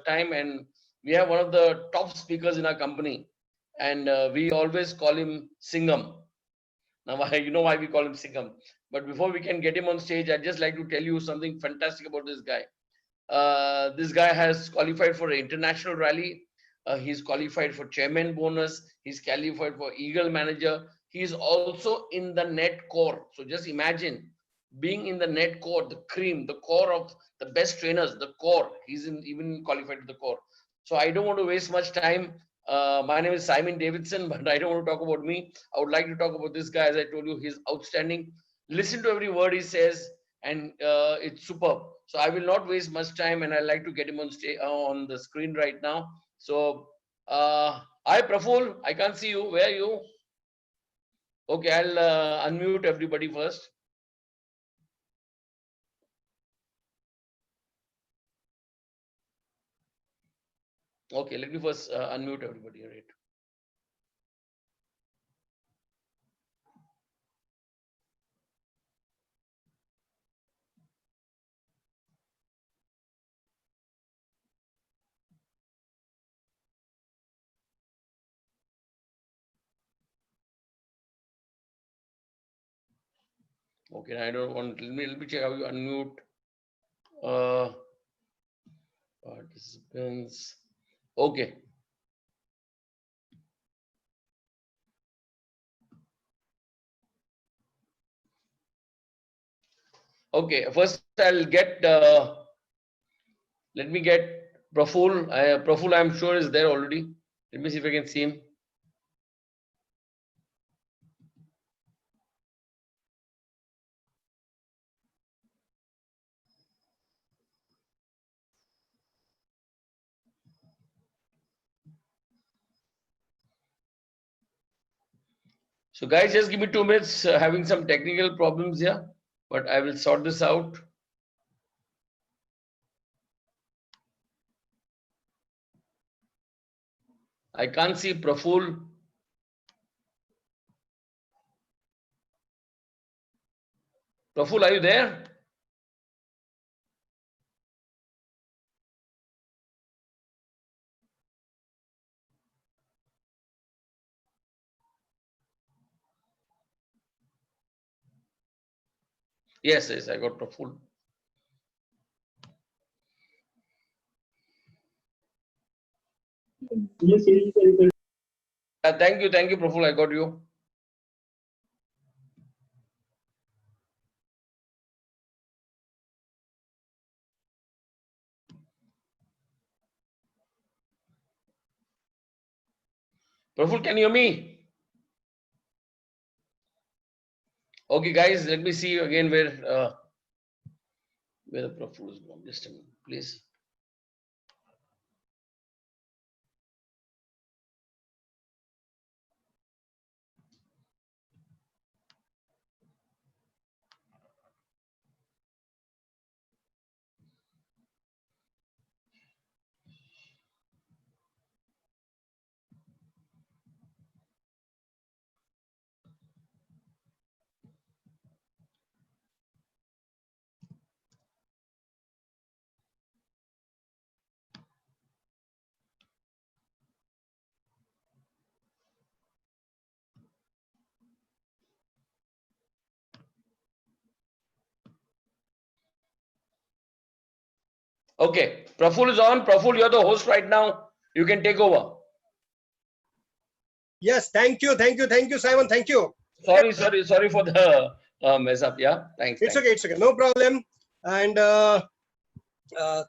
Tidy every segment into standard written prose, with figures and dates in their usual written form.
time, and we have one of the top speakers in our company, and we always call him Singham. Now, you know why we call him Singham. But before we can get him on stage, I'd just like to tell you something fantastic about this guy. This guy has qualified for an international rally. He's qualified for chairman bonus. He's qualified for Eagle manager. He's also in the net core. So just imagine being in the net core, the cream, the core of the best trainers, the core. He's in, even qualified to the core. So I don't want to waste much time. My name is Simon Davidson, but I don't want to talk about me. I would like to talk about this guy. As I told you, he's outstanding. Listen to every word he says, and it's superb. So I will not waste much time, and I like to get him on stage on the screen right now. So, hi Praful, I can't see you. Where are you? Okay, I'll unmute everybody first. Okay, let me first unmute everybody. Right. Okay, I don't want. Let me check how you unmute participants. Okay. Okay, first I'll get. Let me get Praful. Praful, I'm sure is there already. Let me see if I can see him. So guys, just give me 2 minutes. Having some technical problems here, but I will sort this out. I can't see Praful. Praful, are you there? Yes, yes, I got Praful. Yes, yes. Thank you, Praful. I got you. Praful, can you hear me? Okay, guys, let me see again where the Praful is gone. Just a minute, please. Okay, Praful is on. Praful, you're the host right now. You can take over. Yes, thank you, Simon. Thank you. Sorry for the mess up. Yeah, thanks. It's okay, no problem. And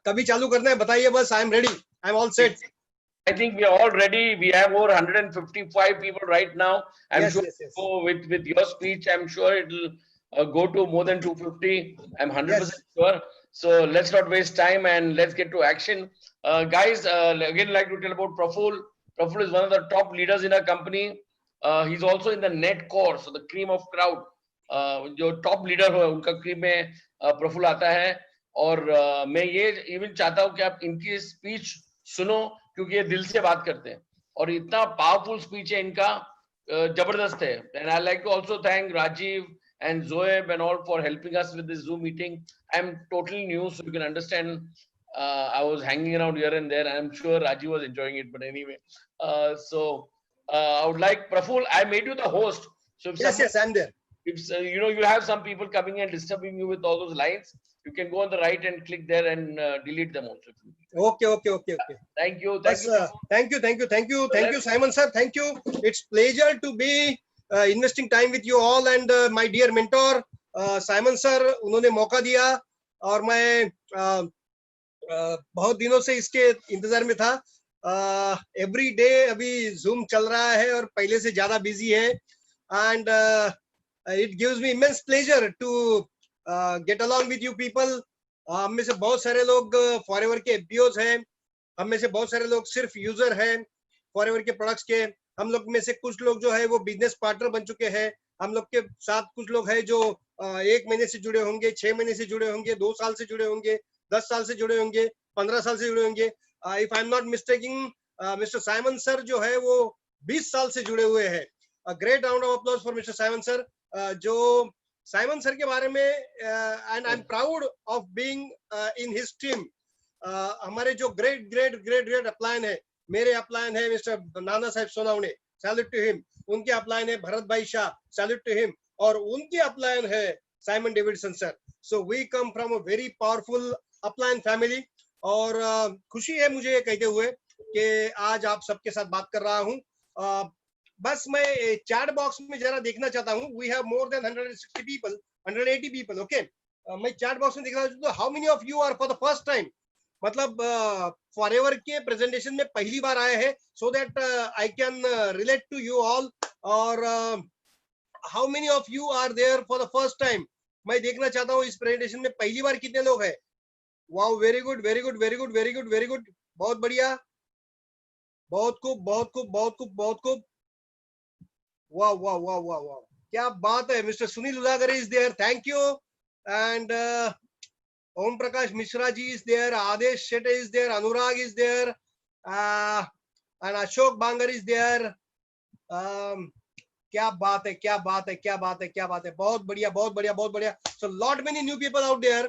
कभी चालू करना है बताइए बस. I'm ready. I'm all set. I think we are all ready. We have over 155 people right now. I'm sure with your speech, I'm sure it'll go to more than 250. I'm 100% sure. So let's not waste time and let's get to action. Guys, again, like to tell about Praful. Praful is one of the top leaders in our company. He's also in the net core, so the cream of crowd. जो top leader हो उनका cream में प्रफुल आता है. और मैं ये even चाहता हूँ कि आप इनकी स्पीच सुनो, क्योंकि ये दिल से बात करते हैं और इतना पावरफुल स्पीच है इनका, जबरदस्त है. And I like to also thank Rajiv and Zoeb and all for helping us with this Zoom meeting. I'm totally new, so you can understand I was hanging around here and there. I'm sure Rajiv was enjoying it, but anyway. I would like Praful. I made you the host. So if Yes, someone, yes, I'm there. if you know, you have some people coming and disturbing you with all those lines, you can go on the right and click there and delete them also. Okay, okay, okay, okay. Thank Bas, you, Praful. thank you, thank you, thank you, So thank you, let's Simon sir. Thank you. It's pleasure to be investing time with you all and my dear mentor Simon sir, उन्होंने मौका दिया और मैं बहुत दिनों से इसके इंतजार में था. एवरी डे अभी जूम चल रहा है और पहले से ज्यादा बिजी है and it gives me immense pleasure to get along with you people. हम में से बहुत सारे लोग फॉरएवर के एफबीओज हैं, हम में से बहुत सारे लोग सिर्फ यूजर हैं फॉरएवर के प्रोडक्ट्स के. हम लोग में से कुछ लोग जो है वो बिजनेस पार्टनर बन चुके हैं. हम लोग के साथ कुछ लोग हैं जो 1 महीने से जुड़े होंगे, 6 महीने से जुड़े होंगे, 2 साल से जुड़े होंगे, 10 साल से जुड़े होंगे, 15 साल से जुड़े होंगे. If I am not mistaking, mister Simon sir जो है वो 20 साल से जुड़े हुए हैं. Great round of applause for mister Simon sir. जो साइमन सर के बारे में and I am proud of being in his team. हमारे जो ग्रेट ग्रेट ग्रेट ग्रेट अपलायन है, मेरे अपलायन है मिस्टर नाना साहब सोनावणे, सैल्यूट टू हिम. उनके अपलायन है भरत भाई शाह, सैल्यूट टू हिम. और उनके अपलायन है Simon Davidson sir. So we come from a very powerful upline family. और खुशी है मुझे ये कहते हुए कि आज आप सबके साथ बात कर रहा हूँ. बस मैं चैट बॉक्स में जरा देखना चाहता हूँ. We have more than 160 people, 180 people. Okay, मैं चैट बॉक्स में देखना चाहता हूँ how many of you are for the first time, मतलब फॉरएवर के प्रेजेंटेशन में पहली बार आए हैं, so that I can relate to you all. और how many of you are there for the first time, मैं देखना चाहता हूँ इस प्रेजेंटेशन में पहली बार कितने लोग हैं. Wow, very good very good very good very good very good, बहुत बढ़िया, बहुत खूब बहुत खूब बहुत खूब बहुत खूब. वाह वाह वाह वाह वाह, क्या बात है. Mister Sunil Ujagar is there, thank you. And Om Prakash Mishra ji is there, Adesh Shetty is there, Anurag is there, and Ashok Bangar is there. क्या बात है, क्या बात है, क्या बात है, क्या बात है. बहुत बढ़िया बहुत बढ़िया बहुत बढ़िया. So lot many new people out there.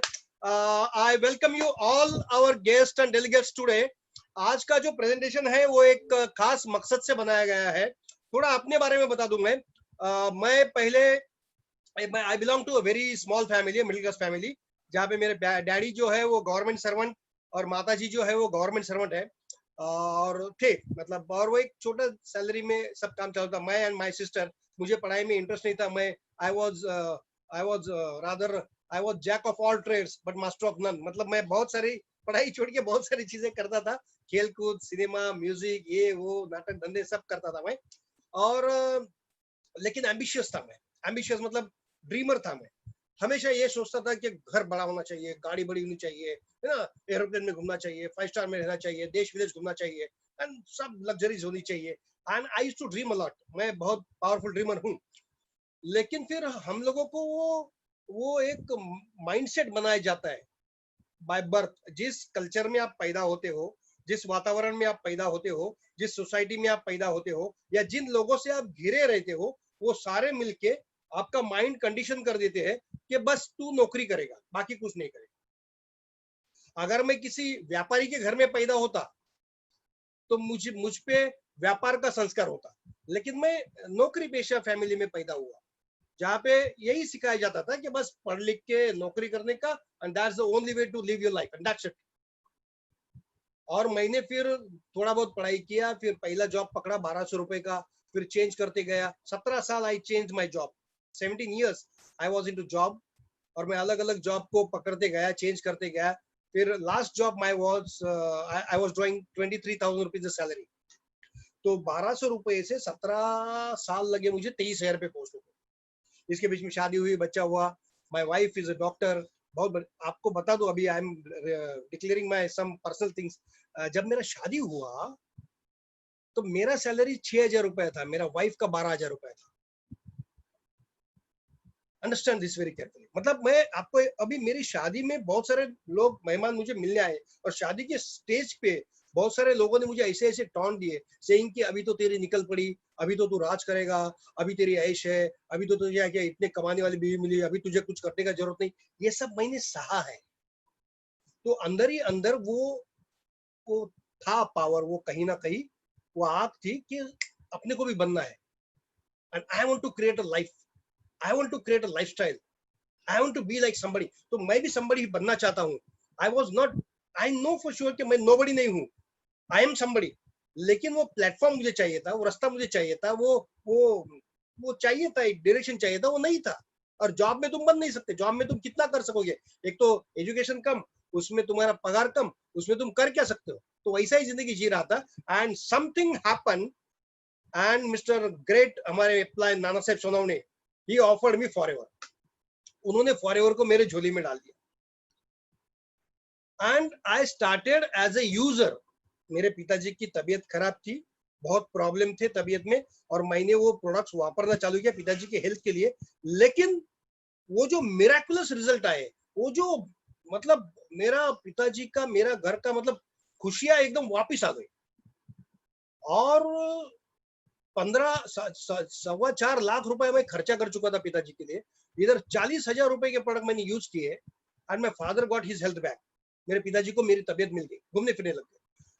I welcome you all our guests and delegates today. आज का जो प्रेजेंटेशन है वो एक खास मकसद से बनाया गया है. थोड़ा अपने बारे में बता दूं मैं पहले I belong to a very small family, middle class family, जहाँ पे मेरे डैडी जो है वो गवर्नमेंट सर्वेंट और माता जी जो है वो गवर्नमेंट सर्वेंट है. और थे मतलब, और वो एक छोटा सैलरी में सब काम चलता. मैं एंड माय सिस्टर, मुझे पढ़ाई में इंटरेस्ट नहीं था. मैं I was rather I was jack of all trades but master of none. मतलब मैं बहुत सारी पढ़ाई छोड़ के बहुत सारी चीजें करता था, खेल कूद, सिनेमा, म्यूजिक, ये वो, नाटक धंधे सब करता था मैं. और लेकिन एम्बिशियस था मैं. एम्बिशियस मतलब ड्रीमर था मैं. हमेशा ये सोचता था कि घर बड़ा होना चाहिए, गाड़ी बड़ी होनी चाहिए, है ना, एरोप्लेन में घूमना चाहिए, 5 स्टार में रहना चाहिए, देश विदेश घूमना चाहिए, एंड सब लग्जरीज होनी चाहिए. And I used to dream a lot. मैं बहुत पावरफुल ड्रीमर हूँ. लेकिन फिर हम लोगों को वो एक माइंडसेट बनाया जाता है बाय बर्थ. जिस कल्चर में आप पैदा होते हो, जिस वातावरण में आप पैदा होते हो, जिस सोसाइटी में आप पैदा होते हो, या जिन लोगों से आप घिरे रहते हो, वो सारे मिलके आपका माइंड कंडीशन कर देते हैं कि बस तू नौकरी करेगा, बाकी कुछ नहीं करेगा. अगर मैं किसी व्यापारी के घर में पैदा होता तो मुझ पे व्यापार का संस्कार होता. लेकिन मैं नौकरी पेशा फैमिली में पैदा हुआ, जहाँ पे यही सिखाया जाता था कि बस पढ़ लिख के नौकरी करने का, and that's the only way to live your life, and that's it. और मैंने फिर थोड़ा बहुत पढ़ाई किया, फिर पहला जॉब पकड़ा 1200 रुपए का, फिर चेंज करते गया. 17 साल I change my job. 17 years I was in two job. और मैं अलग अलग जॉब को पकड़ते गया, चेंज करते गया. फिर last job my was I was drawing 23,000 rupees salary. तो 1200 रुपए से 17 साल लगे मुझे 23,000 पे पहुंचने को. इसके बीच में शादी हुई, बच्चा हुआ. My wife is a doctor. आपको बता दो, अभी I am declaring my some personal things. जब मेरा शादी हुआ तो मेरा सैलरी 6,000 रुपए था, मेरा वाइफ का 12,000 रुपए था. Understand this very carefully. मतलब मैं आपको, अभी मेरी शादी में बहुत सारे लोग मेहमान मुझे मिलने आए, और शादी के स्टेज पे बहुत सारे लोगों ने मुझे ऐसे ऐसे टॉन्ट दिए, सेइंग कि अभी तो तेरी निकल पड़ी, अभी तो तू राज करेगा, अभी तेरी ऐश है, अभी तो तुझे क्या इतने कमाने वाली बीवी मिली, अभी तुझे कुछ करने का जरूरत नहीं. ये सब मैंने सहा है. तो अंदर ही अंदर वो था पावर, वो कहीं ना कहीं वो आग थी कि अपने को भी बनना है। And I want to create a life, I want to create a lifestyle, I want to be like somebody. तो मैं भी समबडी बनना चाहता हूँ। I was not, I know for sure कि मैं नोबडी नहीं हूँ, आई एम समबडी। लेकिन वो प्लेटफॉर्म मुझे चाहिए था, वो रास्ता मुझे चाहिए था, वो चाहिए था, एक डायरेक्शन चाहिए था, वो नहीं था। और जॉब में तुम बन नहीं सकते, जॉब में तुम कितना कर सकोगे? एक तो एजुकेशन कम, उसमें तुम्हारा पगार कम, उसमें तुम कर क्या सकते हो? तो वैसा ही जिंदगी जी रहा था। And something happen, and mister great हमारे upline Nana Saheb Sonawane, he offered me Forever. उन्होंने फॉरएवर को मेरे झोली में डाल दिया। And I started as a user. मेरे पिताजी की तबीयत खराब थी, बहुत प्रॉब्लम थे तबीयत में, और मैंने वो प्रोडक्ट्स वापरना चालू किया पिताजी के हेल्थ के लिए। लेकिन वो जो मिराकुलस रिजल्ट आए, वो जो मतलब मेरा पिताजी का, मेरा घर का मतलब खुशियां एकदम वापिस आ गई। और 15 सवा 4 लाख रुपए मैं खर्चा कर चुका था पिताजी के लिए। इधर 40,000 रुपए के प्रोडक्ट मैंने यूज किए, and my father got his health back. मेरे पिताजी को मेरी तबीयत मिल गई, घूमने फिरने लग गए,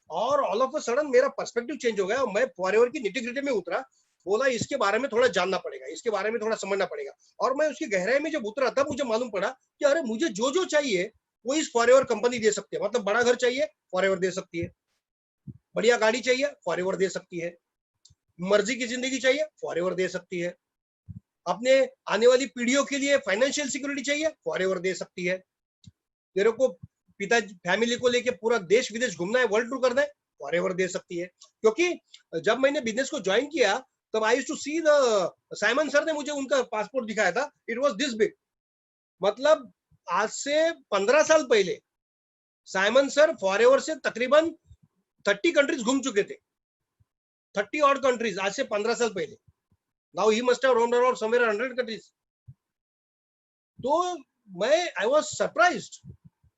और ऑल ऑफ अ सडन मेरा पर्सपेक्टिव चेंज हो गया। और मैं फॉरएवर की निटी-ग्रिटी में उतरा, बोला इसके बारे में थोड़ा जानना पड़ेगा, इसके बारे में थोड़ा समझना पड़ेगा। और मैं उसकी गहराई में जब उतरा तब मुझे मालूम पड़ा कि अरे मुझे जो जो चाहिए वो इस फॉरएवर कंपनी दे सकती है। मतलब बड़ा घर चाहिए, फॉरएवर दे सकती है। बढ़िया गाड़ी चाहिए, फॉरएवर दे सकती है। मर्जी की जिंदगी चाहिए, फॉरएवर दे सकती है। अपने आने वाली पीढ़ियों के लिए फाइनेंशियल सिक्योरिटी चाहिए, फॉरएवर दे सकती है। तेरे को पिता फैमिली को लेके पूरा देश विदेश घूमना है, वर्ल्ड टूर करना है, फॉरएवर दे सकती है। क्योंकि जब मैंने बिजनेस को ज्वाइन किया तब I used to see the, Simon sir ने मुझे उनका पासपोर्ट दिखाया था, इट वाज दिस बिग। मतलब आज से 15 साल पहले साइमन सर फॉरएवर से तकरीबन 30 कंट्रीज घूम चुके थे, 30 ऑड कंट्रीज, आज से 15 साल पहले। Now he must have roamed around somewhere 100 countries. तो मैं आई वाज सरप्राइज्ड।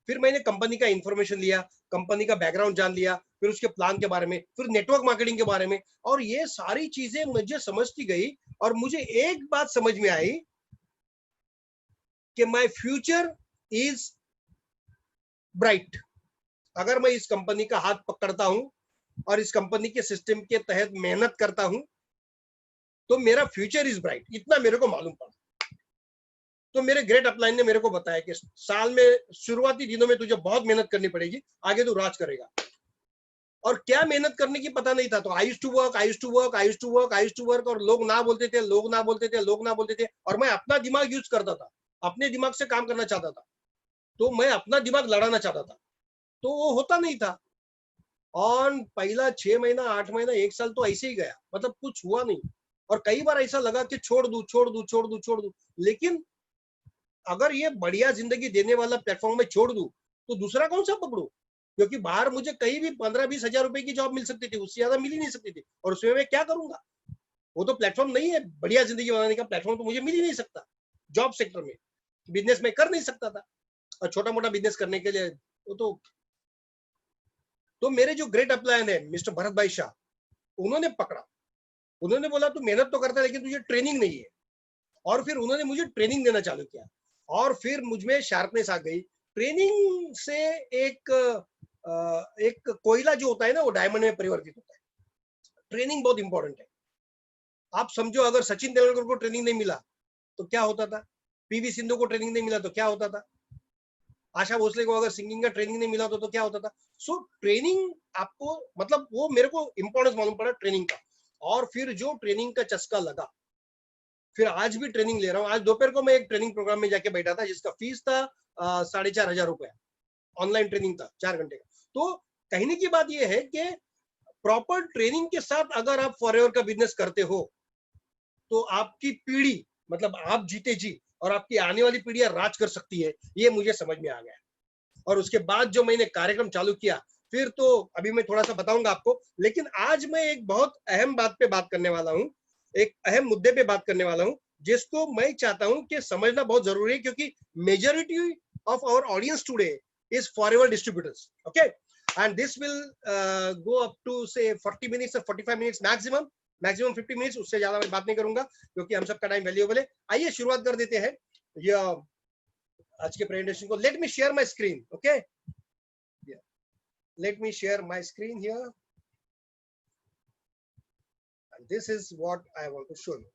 फिर मैंने कंपनी का इंफॉर्मेशन लिया, कंपनी का बैकग्राउंड जान लिया, फिर उसके प्लान के बारे में, फिर नेटवर्क मार्केटिंग के बारे में, और ये सारी चीजें मुझे समझती गई। और मुझे एक बात समझ में आई कि माय फ्यूचर इज ब्राइट। अगर मैं इस कंपनी का हाथ पकड़ता हूं और इस कंपनी के सिस्टम के तहत मेहनत करता हूं तो मेरा फ्यूचर इज ब्राइट, इतना मेरे को मालूम पड़ा। तो मेरे ग्रेट अपलाइन ने मेरे को बताया कि साल में शुरुआती दिनों में तुझे बहुत मेहनत करनी पड़ेगी, आगे तू राज करेगा। और क्या मेहनत करने की पता नहीं था। तो I used to work, I used to work, I used to work, I used to work, और लोग ना बोलते थे, लोग ना बोलते थे, लोग ना बोलते थे, और मैं अपना दिमाग यूज करता था, अपने दिमाग से काम करना चाहता था। तो मैं अपना दिमाग लड़ाना चाहता था, तो वो होता नहीं था। और पहला 6 महीना, 8 महीना, 1 साल तो ऐसे ही गया, मतलब कुछ हुआ नहीं। और कई बार ऐसा लगा कि छोड़ दू छोड़ दू छोड़ दू छोड़ दू, लेकिन अगर ये बढ़िया जिंदगी देने वाला प्लेटफॉर्म में छोड़ दूं तो दूसरा कौन सा पकड़ू? क्योंकि बाहर मुझे कहीं भी 15-20 हजार रुपए की जॉब मिल सकती थी, उससे ज्यादा मिल ही नहीं सकती थी, और उसमें मैं क्या करूंगा? वो तो प्लेटफॉर्म नहीं है, बढ़िया जिंदगी बनाने का प्लेटफॉर्म तो मुझे मिल ही नहीं सकता। जॉब सेक्टर में बिजनेस में कर नहीं सकता था, और छोटा मोटा बिजनेस करने के लिए वो तो मेरे जो ग्रेट अपलायन है मिस्टर भरत भाई शाह, उन्होंने पकड़ा। उन्होंने बोला तू मेहनत तो करता है लेकिन तुझे ट्रेनिंग नहीं है। और फिर उन्होंने मुझे ट्रेनिंग देना चालू किया, और फिर मुझ में शार्पनेस आ गई। ट्रेनिंग से एक कोयला जो होता है ना वो डायमंड में परिवर्तित होता है। ट्रेनिंग बहुत इंपॉर्टेंट है। आप समझो अगर सचिन तेंदुलकर को ट्रेनिंग नहीं मिला तो क्या होता था, पीवी सिंधु को ट्रेनिंग नहीं मिला तो क्या होता था, आशा भोसले को अगर सिंगिंग का ट्रेनिंग नहीं मिला तो क्या होता था। सो ट्रेनिंग आपको, मतलब वो मेरे को इंपॉर्टेंस मालूम पड़ा ट्रेनिंग का। और फिर जो ट्रेनिंग का चस्का लगा, फिर आज भी ट्रेनिंग ले रहा हूँ। आज दोपहर को मैं एक ट्रेनिंग प्रोग्राम में जाके बैठा था जिसका फीस था 4,500 रुपया। ऑनलाइन ट्रेनिंग था 4 घंटे का। तो कहने की बात यह है कि प्रॉपर ट्रेनिंग के साथ अगर आप फॉरएवर का बिजनेस करते हो तो आपकी पीढ़ी, मतलब आप जीते जी, और आपकी आने वाली पीढ़ियां राज कर सकती है, ये मुझे समझ में आ गया। और उसके बाद जो मैंने कार्यक्रम चालू किया, फिर तो अभी मैं थोड़ा सा बताऊंगा आपको। लेकिन आज मैं एक बहुत अहम बात पे बात करने वाला हूँ, एक अहम मुद्दे पे बात करने वाला हूँ, जिसको मैं चाहता हूँ कि समझना बहुत जरूरी है, क्योंकि majority of our audience today is Forever distributors. Okay, and this will go up to say 40 minutes और 45 मिनट्स मैक्सिमम 50 मिनट्स, उससे ज्यादा मैं बात नहीं करूंगा क्योंकि हम सबका टाइम वैल्यूएबल है। आइए शुरुआत कर देते हैं ये आज के प्रेजेंटेशन को। Let me share my screen. Okay, Let me share my screen here. And this is what I want to show you.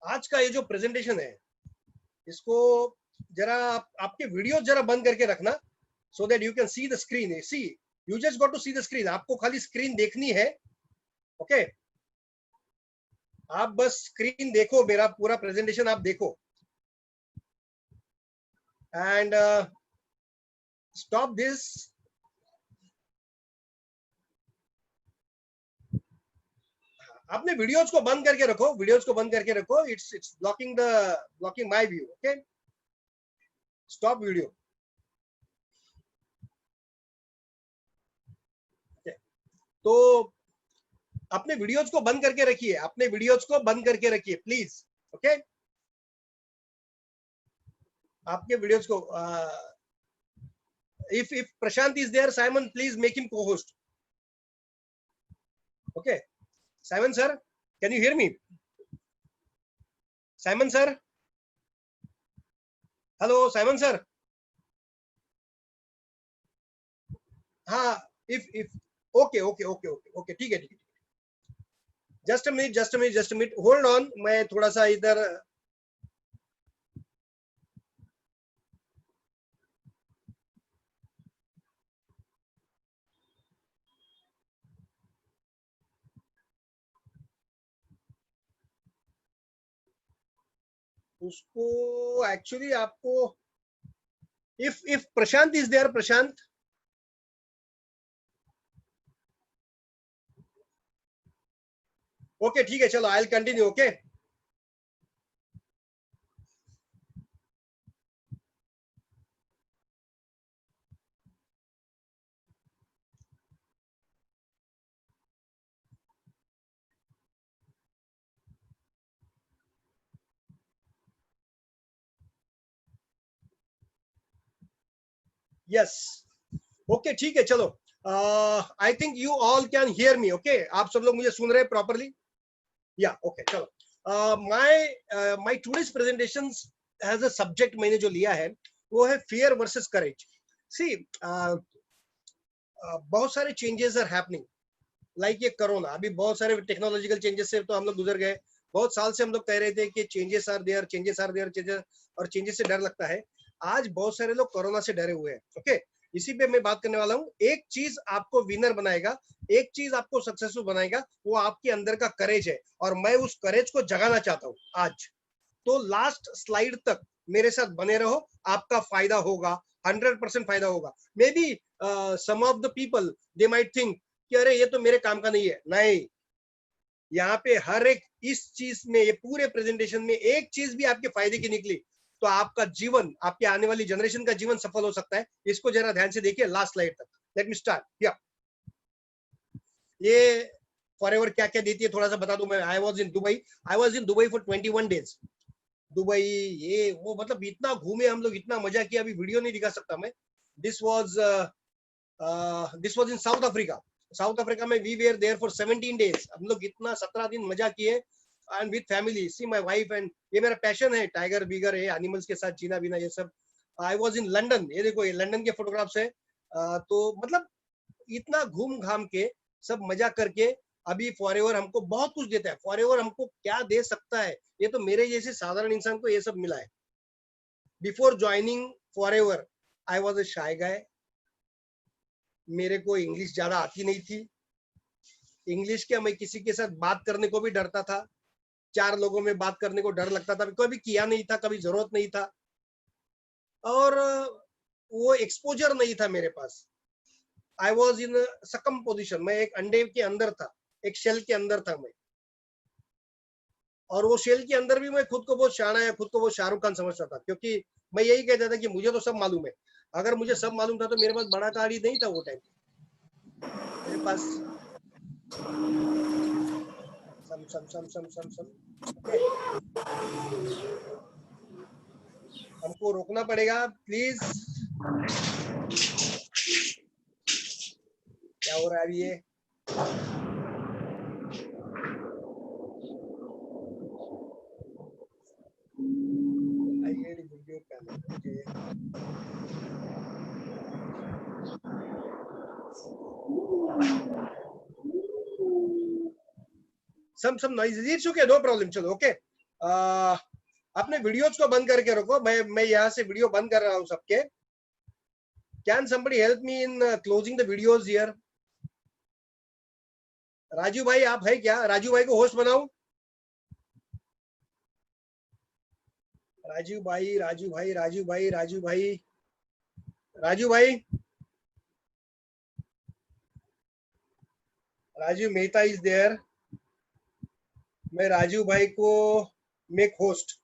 आज का ये जो प्रेजेंटेशन है, इसको जरा आपके वीडियो जरा बंद करके रखना, so that you can see the screen. See, you just got to see the screen. आपको खाली स्क्रीन देखनी है, ओके? आप बस स्क्रीन देखो, मेरा पूरा प्रेजेंटेशन आप देखो, एंड स्टॉप दिस. आपने वीडियोस को बंद करके रखो, वीडियोस को बंद करके रखो. It's blocking my view. Okay, stop video. तो अपने वीडियोस को बंद करके रखिए, अपने वीडियोस को बंद करके रखिए प्लीज. ओके, आपके वीडियोस को if Prashant is there, Simon, please make him co-host. Okay, Simon sir, can you hear me? Simon sir, hello Simon sir. हाँ, if okay, ठीक है. Just a minute, hold on. मैं थोड़ा सा इधर उसको एक्चुअली आपको if Prashant is there, Prashant, okay ठीक है, चलो I will continue. Okay, yes, okay ठीक है, चलो. I think you all can hear me. Okay, आप सब लोग मुझे सुन रहे हैं प्रॉपरली? या ओके, चलो. My today's presentation has a subject मैंने जो लिया है वो है फियर वर्सेस करेज. सी, बहुत सारे चेंजेस आर हैपनिंग, लाइक ये कोरोना. अभी बहुत सारे टेक्नोलॉजिकल चेंजेस से तो हम लोग गुजर गए. बहुत साल से हम लोग कह रहे थे कि चेंजेस आर देयर, और चेंजेस से डर लगता है. आज बहुत सारे लोग कोरोना से डरे हुए हैं. ओके, इसी पे मैं बात करने वाला हूँ. एक चीज आपको विनर बनाएगा, एक चीज आपको सक्सेसफुल बनाएगा, वो आपके अंदर का करेज है, और मैं उस करेज को जगाना चाहता हूँ आज. तो लास्ट स्लाइड तक मेरे साथ बने रहो, आपका फायदा होगा, 100% फायदा होगा. Maybe some of the people they might think कि अरे ये तो मेरे काम का नहीं है. नहीं, यहाँ पे हर एक इस चीज में, ये पूरे प्रेजेंटेशन में एक चीज भी आपके फायदे की निकली तो आपका जीवन, आपके आने वाली जनरेशन का जीवन सफल हो सकता है. इसको जरा ध्यान से देखिए लास्ट स्लाइड तक. Let me start. या ये फॉरएवर क्या क्या देती है थोड़ा सा बता दूं मैं. I was in Dubai for 21 days. Dubai, ये वो, मतलब इतना घूमे हम लोग, इतना मजा किया, अभी वीडियो नहीं दिखा सकता मैं. This was in South Africa. South Africa में we were there for 17 days. हम लोग इतना 17 दिन मजा किए, and with family. See my wife, and ये मेरा पैशन है, टाइगर बिगर है, एनिमल्स के साथ जीना बीना ये सब. I was in London. ये देखो, ये लंदन के फोटोग्राफ्स है. तो मतलब इतना घूम घाम के, सब मजा करके, अभी फॉरएवर हमको बहुत कुछ देता है. फॉरएवर हमको क्या दे सकता है, ये तो मेरे जैसे साधारण इंसान को ये सब मिला है. Before joining Forever I was a shy guy. मेरे को इंग्लिश ज्यादा आती नहीं थी. इंग्लिश के मैं किसी के साथ बात करने को भी डरता था. 4 लोगों में बात करने को डर लगता था. कभी किया नहीं था, कभी जरूरत नहीं था, और वो एक्सपोजर नहीं था मेरे पास. आई वॉज इन सकम पोजिशन. मैं एक अंडे के अंदर था, एक शेल के अंदर था मैं. और वो शेल के अंदर भी मैं खुद को बहुत शाना है, खुद को बहुत शाहरुख खान समझता था, क्योंकि मैं यही कहता था कि मुझे तो सब मालूम है. अगर मुझे सब मालूम था तो मेरे पास बड़ा गाड़ी नहीं था वो टाइम. मेरे पास सम हमको रोकना पड़ेगा प्लीज. क्या हो रहा है अभी ये? Video panel some noises, it's okay, no problem, चलो ओके। अपने वीडियोस को बंद करके रखो, मैं यहाँ से वीडियो बंद कर रहा हूँ सबके। Can somebody help me in closing the videos here? Raju भाई आप है क्या? राजू भाई को होस्ट बनाऊं? राजू भाई राजू भाई राजू भाई राजू भाई राजू भाई राजू मेहता इज देयर। मैं राजू भाई को मेक होस्ट।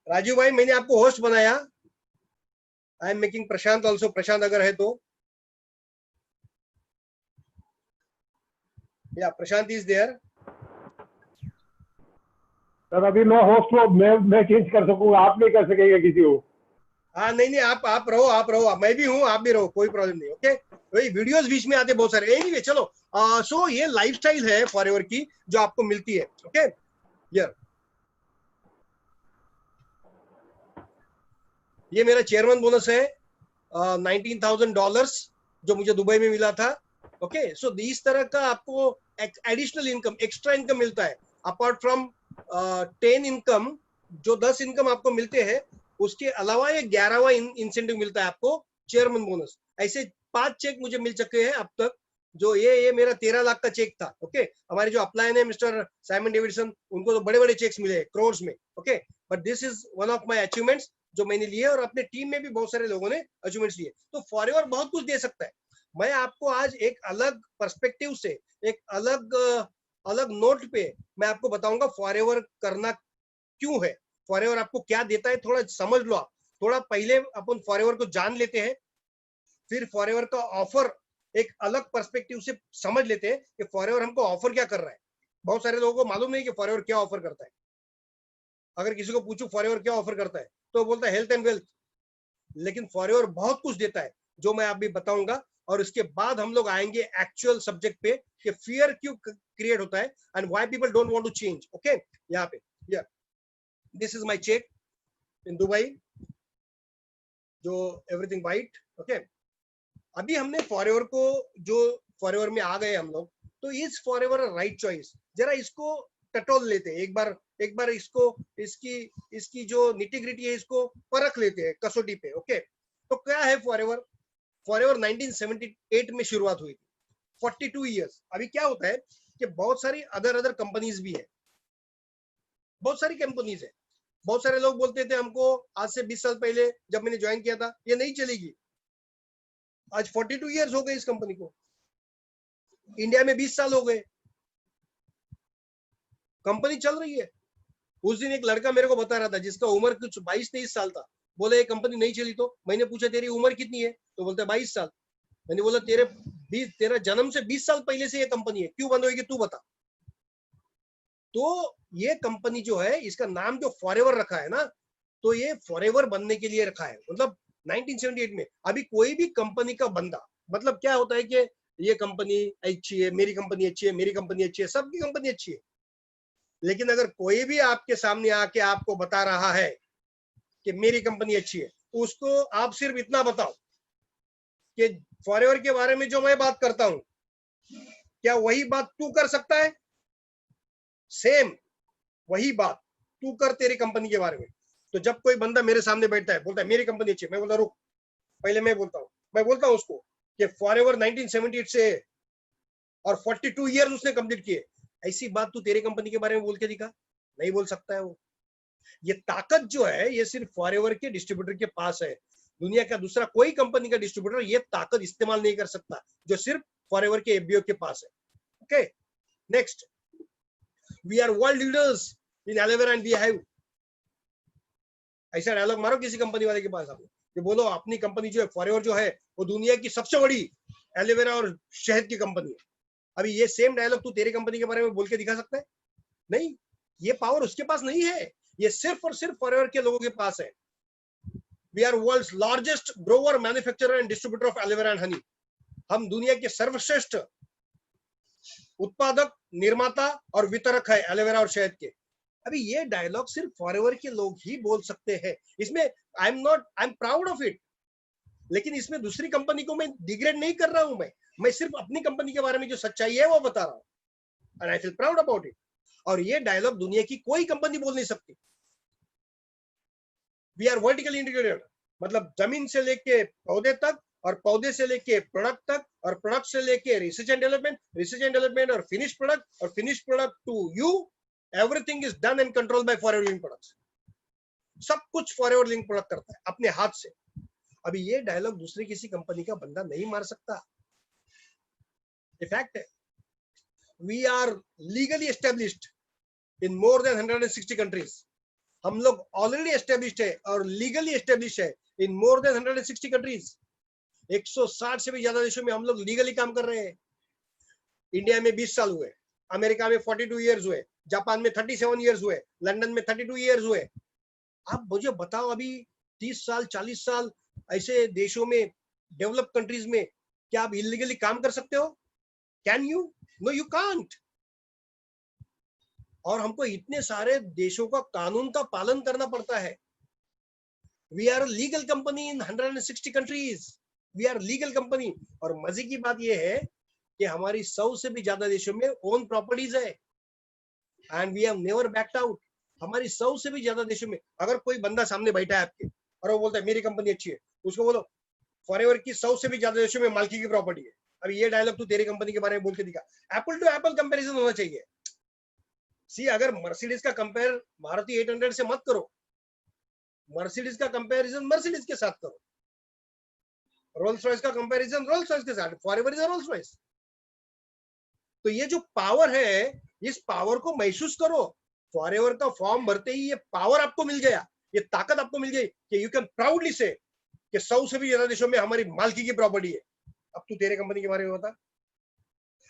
राजू भाई मैंने आपको होस्ट बनाया। I am making Prashant also, Prashant अगर है तो। या प्रशांत इज देयर। सर अभी मैं होस्ट को मैं चेंज कर सकूंगा, आप नहीं कर सकेंगे किसी को। हाँ नहीं आप रहो, मैं भी हूँ, आप भी रहो, कोई प्रॉब्लम नहीं। ओके वही वीडियोस बीच में आते बहुत सारे। एनीवे चलो, सो ये लाइफस्टाइल है फॉरएवर की जो आपको मिलती है। ओके यार, ये मेरा चेयरमैन बोनस है $19,000 जो मुझे दुबई में मिला था। ओके सो इस तरह का आपको एडिशनल इनकम, एक्स्ट्रा इनकम मिलता है अपार्ट फ्रॉम 10 इनकम। जो 10 इनकम आपको मिलते हैं उसके अलावा ये 11वां इंसेंटिव मिलता है आपको, चेयरमैन बोनस। ऐसे 5 चेक मुझे मिल चुके हैं अब तक। जो ये मेरा 13 लाख का चेक था। ओके हमारे जो अपलाइन है मिस्टर साइमन डेविडसन, उनको तो बड़े बड़े चेक्स मिले क्रोर्स में। Okay but this is one of my achievements जो मैंने लिए, और अपने टीम में भी बहुत सारे लोगों ने अचीवमेंट्स लिए। तो फॉरएवर बहुत कुछ दे सकता है। मैं आपको आज एक अलग पर्सपेक्टिव से, एक अलग नोट पे मैं आपको बताऊंगा फॉरएवर करना क्यों है, फॉरएवर आपको क्या देता है, थोड़ा समझ लो आप। थोड़ा पहले अपन फॉरएवर को जान लेते हैं, फिर फॉरएवर का ऑफर एक अलग पर्सपेक्टिव से समझ लेते हैं कि फॉरएवर हमको ऑफर क्या कर रहा है। बहुत सारे लोगों को मालूम नहीं कि फॉरएवर क्या ऑफर करता है। अगर किसी को पूछूं फॉरएवर क्या ऑफर करता है तो बोलता है हेल्थ एंड वेल्थ, लेकिन फॉरएवर बहुत कुछ देता है जो मैं अभी बताऊंगा। और इसके बाद हम लोग आएंगे एक्चुअल सब्जेक्ट पे कि फियर क्यों क्रिएट होता है and why people don't want to change. Okay यहाँ पे या this is my check in Dubai, जो एवरीथिंग वाइट। ओके अभी हमने फॉरएवर को, जो फॉरएवर में आ गए हम लोग, तो इज फॉरएवर राइट चॉइस? जरा इसको टटोल लेते हैं एक बार इसको, इसकी जो निटिग्रिटी है इसको परख लेते हैं कसौटी पे। ओके तो क्या है फॉरएवर? फॉरएवर 1978 में शुरुआत हुई थी, 42 इयर्स। अभी क्या होता है कि बहुत सारी अदर कंपनीज भी है, बहुत सारी कंपनीज है। बहुत सारे लोग बोलते थे हमको आज से 20 साल पहले जब मैंने ज्वाइन किया था ये नहीं चलेगी। आज 42 इयर्स हो गए इस कंपनी को, इंडिया में 20 साल हो गए, कंपनी चल रही है। उस दिन एक लड़का मेरे को बता रहा था जिसका उम्र कुछ 22-23 साल था, बोले ये कंपनी नहीं चली। तो मैंने पूछा तेरी उम्र कितनी है? तो बोलता है 22 साल। मैंने बोला तेरा जन्म से 20 साल पहले से ये कंपनी है, क्यों बंद होगी तू बता। तो ये कंपनी जो है, इसका नाम जो फॉरएवर रखा है ना, तो ये फॉरएवर बनने के लिए रखा है। मतलब 1978 में अभी कोई भी कंपनी का बंदा, मतलब क्या होता है कि ये कंपनी अच्छी है, मेरी कंपनी अच्छी है, मेरी कंपनी अच्छी है, सबकी कंपनी अच्छी है, लेकिन अगर कोई भी आपके सामने आके आपको बता रहा है कि मेरी कंपनी अच्छी है, तो उसको आप सिर्फ इतना बताओ कि फॉरएवर के बारे में जो मैं बात करता हूं, क्या वही बात तू कर सकता है? सेम वही बात तू कर तेरी कंपनी के बारे में। तो जब कोई बंदा मेरे सामने बैठता है, बोलता है मेरी कंपनी अच्छी है, मैं बोलता रुक, पहले मैं बोलता हूं उसको कि फॉरएवर 1978 से है और 42 इयर्स उसने कंप्लीट किए। ऐसी बात तू तेरी कंपनी के बारे में बोल के दिखा, नहीं बोल सकता है वो। ये ताकत जो है ये सिर्फ फॉरएवर के डिस्ट्रीब्यूटर के पास है। दुनिया का दूसरा कोई कंपनी का डिस्ट्रीब्यूटर ये ताकत इस्तेमाल नहीं कर सकता जो सिर्फ फॉरएवर के एफबीओ के पास है। Okay next, we are world leaders in aloe vera and beehive. ऐसा डायलॉग मारो किसी कंपनी वाले के पास आप, कि बोलो अपनी कंपनी जो है फॉरएवर जो है वो दुनिया की सबसे बड़ी एलोवेरा और शहद की कंपनी है। अभी ये सेम डायलॉग तू तेरी कंपनी के बारे में बोल के दिखा सकता है? नहीं, ये पावर उसके पास नहीं है, ये सिर्फ और सिर्फ फॉरएवर के लोगों के पास है। We are world's largest grower, manufacturer and distributor of aloe एंड हनी। हम दुनिया के सर्वश्रेष्ठ उत्पादक, निर्माता और वितरक है एलोवेरा और शहद के। अभी ये डायलॉग सिर्फ फॉरएवर के लोग ही बोल सकते हैं। इसमें आई एम प्राउड ऑफ इट, लेकिन इसमें दूसरी कंपनी को मैं डिग्रेड नहीं कर रहा हूं। मैं सिर्फ अपनी कंपनी के बारे में जो सच्चाई है वो बता रहा हूं, and I feel proud about it. और ये डायलॉग दुनिया की कोई कंपनी बोल नहीं सकती। वी आर वर्टिकली इंटीग्रेटेड, मतलब जमीन से लेके पौधे तक, और पौधे से लेके प्रोडक्ट तक, और प्रोडक्ट से लेके रिसर्च एंड डेवलपमेंट और फिनिश प्रोडक्ट, और finish product to you, everything is done and control by Forever link products. सब कुछ फॉरएवर लिंक प्रोडक्ट करता है अपने हाथ से। अभी ये डायलॉग दूसरी किसी कंपनी का बंदा नहीं मार सकता। ये फैक्ट है। We are legally established in more than 160 countries. हम लोग ऑलरेडी एस्टेब्लिश्ड है और लीगली एस्टेब्लिश्ड है इन मोर देन 160 कंट्रीज। 160 से भी ज्यादा देशों में हम लोग लीगली काम कर रहे हैं। इंडिया में 20 साल हुए, अमेरिका में 42 इयर्स हुए, जापान में 37 इयर्स हुए, लंदन में 32 इयर्स हुए। आप मुझे बताओ, अभी 30 साल 40 साल ऐसे देशों में, डेवलप कंट्रीज में, क्या आप इलीगली काम कर सकते हो? Can you? No, you can't. और हमको इतने सारे देशों का कानून का पालन करना पड़ता है। We are legal company in 160 countries. We are legal company. और मजे की बात यह है कि हमारी 100 से भी ज्यादा देशों में ओन प्रॉपर्टीज है, and we have never backed out. हमारी 100 से भी ज्यादा देशों में अगर कोई बंदा सामने बैठा है आपके और वो बोलता है मेरी कंपनी अच्छी है, उसको बोलो फॉरएवर की 100 से भी ज्यादा देशों में मालकी की प्रॉपर्टी है। अभी ये डायलॉग तू तेरी कंपनी के बारे में बोल के दिखा। एप्पल टू एप्पल कंपैरिजन होना चाहिए। सी, अगर मर्सिडीज का कंपेयर मारुति 800 से मत करो, मर्सिडीज का कंपैरिजन मर्सिडीज के साथ करो, रोल्स रॉयस का कंपैरिजन रोल्स रॉयस के साथ। Forever is a Rolls Royce. तो ये जो पावर है, इस पावर को महसूस करो। फॉरएवर का फॉर्म भरते ही ये पावर आपको मिल गया, ये ताकत आपको मिल गई कि यू कैन प्राउडली से कि 100 से भी ज्यादा देशों में हमारी मालकी की प्रॉपर्टी है। अब तू तेरे कंपनी के बारे में बता।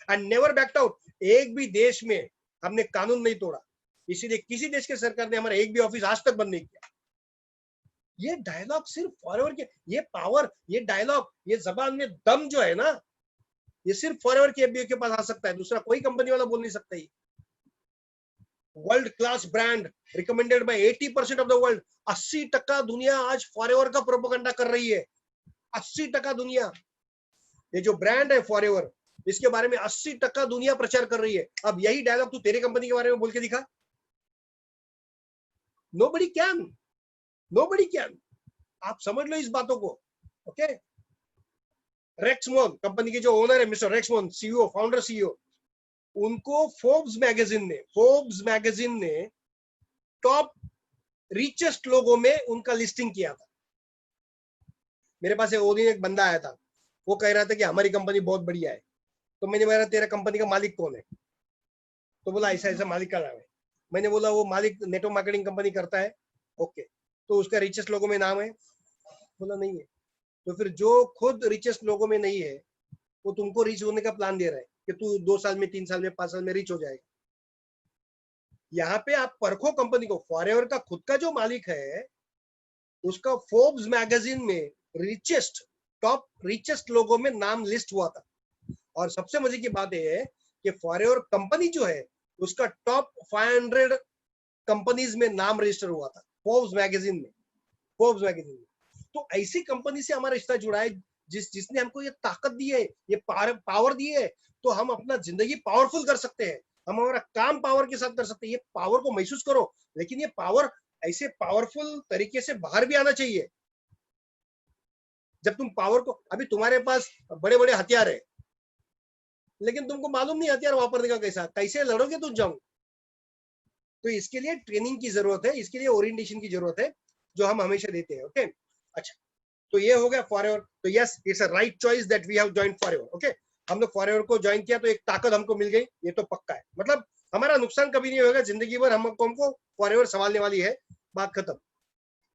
And never backed out. एक भी देश में हमने कानून नहीं तोड़ा, इसीलिए किसी देश के सरकार ने हमारा एक भी ऑफिस आज तक बंद नहीं किया। ये डायलॉग सिर्फ फॉरएवर के, ये पावर, ये डायलॉग, ये जबान में दम जो है ना, ये सिर्फ फॉरएवर के एफबीओ के पास आ सकता है, दूसरा कोई कंपनी वाला बोल नहीं सकता। He world class brand recommended by 80% of the world. 80% दुनिया आज फॉरएवर का प्रोपेगेंडा कर रही है। 80% दुनिया, ये जो ब्रांड है फॉरएवर, इसके बारे में 80% दुनिया प्रचार कर रही है। अब यही डायलॉग तू तेरे कंपनी के बारे में बोल के दिखा। Nobody can, nobody can. आप समझ लो इस बातों को। ओके, रेक्समोन कंपनी के जो ओनर है, मिस्टर रेक्समोन, सीईओ, फाउंडर सीईओ, उनको फोर्ब्स मैगजीन ने टॉप रिचेस्ट लोगों में उनका लिस्टिंग किया था। मेरे पास एक बंदा आया था, वो कह रहा था कि हमारी कंपनी बहुत बढ़िया है। तो मैंने बोला तेरा कंपनी का मालिक कौन है? तो बोला ऐसा ऐसा मालिक का नाम है। मैंने बोला वो मालिक नेटवर्क मार्केटिंग कंपनी करता है। ओके, तो उसका रिचेस्ट लोगों में नाम है? बोला नहीं है। तो फिर जो खुद रिचेस्ट लोगों में नहीं है, वो तुमको रिच होने का प्लान दे रहा है कि तू 2 साल में, 3 साल में, 5 साल में रिच हो जाएगा। यहाँ पे आप परखो कंपनी को। फॉरएवर का खुद का जो मालिक है, उसका फोर्ब्स मैगजीन में टॉप रिचेस्ट लोगों में नाम लिस्ट हुआ था। और सबसे मजे की बात यह है कि फॉरएवर कंपनी जो है, उसका टॉप 500 कंपनीज में नाम रजिस्टर हुआ था फोर्ब्स मैगजीन में। तो ऐसी कंपनी से हमारा रिश्ता जुड़ा है जिसने हमको ये ताकत दी है, ये पावर दी है। तो हम अपना जिंदगी पावरफुल कर सकते हैं, हम हमारा काम पावर के साथ कर सकते हैं। ये पावर को महसूस करो, लेकिन ये पावर ऐसे पावरफुल तरीके से बाहर भी आना चाहिए। जब तुम पावर को, अभी तुम्हारे पास बड़े बड़े हथियार है, लेकिन तुमको मालूम नहीं हथियार वापरने का कैसे लड़ोगे तुम जंग। तो इसके लिए ट्रेनिंग की जरूरत है, इसके लिए ओरिएंटेशन की जरूरत है, जो हम हमेशा देते हैं। ओके, अच्छा, तो ये हो गया फॉरएवर। तो yes, it's a right choice that we have joined Forever. Okay, हम लोग फॉरएवर को ज्वाइन किया तो एक ताकत हमको मिल गई, ये तो पक्का है। मतलब हमारा नुकसान कभी नहीं होगा, जिंदगी भर हमको फॉरएवर संभालने वाली है, बात खत्म।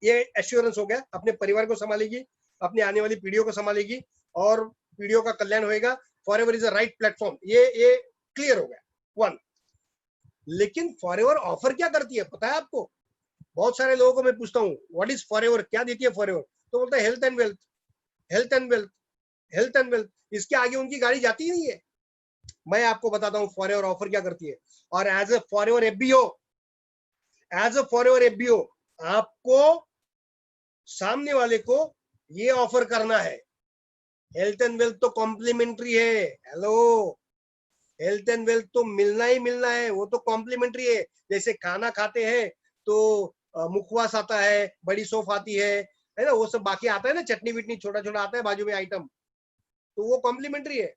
ये एश्योरेंस हो गया। अपने परिवार को संभालेगी, अपने आने वाली पीढ़ियों को संभालेगी, और पीढ़ियों का कल्याण होएगा। Forever is a right platform, ये क्लियर हो गया। 1, लेकिन फॉरएवर ऑफर क्या करती है पता है आपको? बहुत सारे लोगों को मैं पूछता हूँ व्हाट इज फॉरएवर, क्या देती है फॉरएवर? तो बोलता है health and wealth, health and wealth, health and wealth. इसके आगे उनकी गाड़ी जाती ही नहीं है। मैं आपको बताता हूँ फॉरएवर ऑफर क्या करती है। और as a Forever FBO, as a Forever FBO आपको सामने वाले को ये ऑफर करना है। हेल्थ एंड वेल्थ तो कॉम्प्लीमेंट्री है। हेलो, हेल्थ एंड वेल्थ तो मिलना ही मिलना है, वो तो कॉम्प्लीमेंट्री है। जैसे खाना खाते हैं तो मुखवास आता है, बड़ी सौंफ आती है ना, वो सब बाकी आता है ना, चटनी विटनी छोटा छोटा आता है बाजू में आइटम, तो वो कॉम्प्लीमेंट्री है।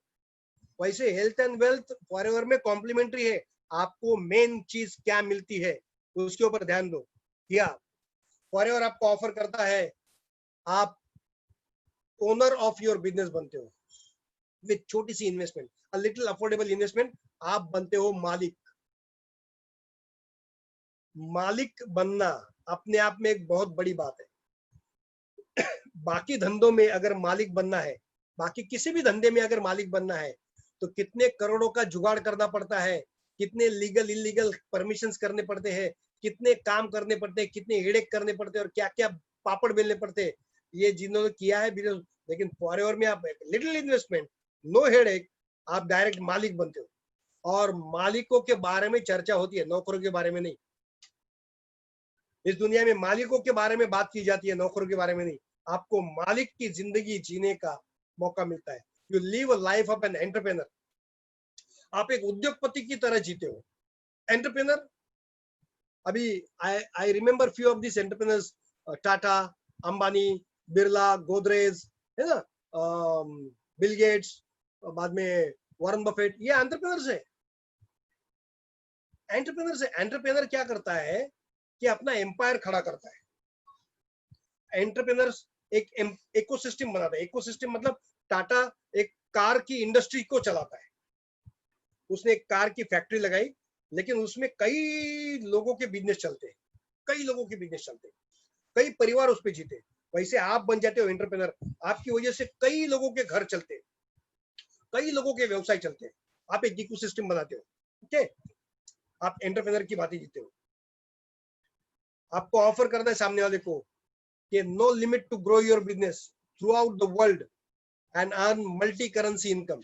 वैसे हेल्थ एंड वेल्थ फॉरएवर में कॉम्प्लीमेंट्री है। आपको मेन चीज क्या मिलती है तो उसके ऊपर ध्यान दो। क्या फॉरएवर आपको ऑफर करता है, आप ओनर ऑफ योर बिजनेस बनते हो विथ छोटी सी investment, a little affordable investment, आप बनते हो मालिक। मालिक बनना अपने आप में एक बहुत बड़ी बात है। बाकी धंधों में अगर मालिक बनना है, बाकी किसी भी धंधे में अगर मालिक बनना है तो कितने करोड़ों का जुगाड़ करना पड़ता है, कितने लीगल इलीगल परमिशंस करने पड़ते हैं, कितने काम करने पड़ते हैं, कितने हेडेक करने पड़ते हैं और क्या क्या पापड़ बेलने पड़ते हैं, ये जिन्होंने किया है बिजनेस। लेकिन फॉरएवर में आप लिटिल इन्वेस्टमेंट, नो हेडेक, आप डायरेक्ट मालिक बनते हो। और मालिकों के बारे में चर्चा होती है, नौकरों के बारे में नहीं। इस दुनिया में मालिकों के बारे में बात की जाती है, नौकरों के बारे में नहीं। आपको मालिक की जिंदगी जीने का मौका मिलता है। You live a life of an entrepreneur. आप एक उद्योगपति की तरह जीते हो। एंटरप्रेनर, अभी I remember few of this entrepreneurs, Tata, Ambani, Birla, Godrej, है ना, बिल गेट्स, बाद में वॉरेन बफेट, ये एंटरप्रेनर्स है। एंटरप्रेनर क्या करता है कि अपना एम्पायर खड़ा करता है। एंटरप्रेनर्स एक इकोसिस्टम बनाता है। इकोसिस्टम मतलब टाटा एक कार की इंडस्ट्री को चलाता है। उसने एक कार की फैक्ट्री लगाई, लेकिन उसमें कई लोगों के बिजनेस चलते हैं, कई लोगों के बिजनेस चलते हैं, कई परिवार उस पर जीते। वैसे आप बन जाते हो एंटरप्रेनर, आपकी वजह से कई लोगों के घर चलते हैं, कई लोगों के व्यवसाय चलते हैं। आप एक इकोसिस्टम बनाते हो। ओके, आप एंटरप्रेनर की बातें जीते हो। आपको ऑफर करना है सामने वाले को कि no limit to grow your business throughout the world and earn multi currency income.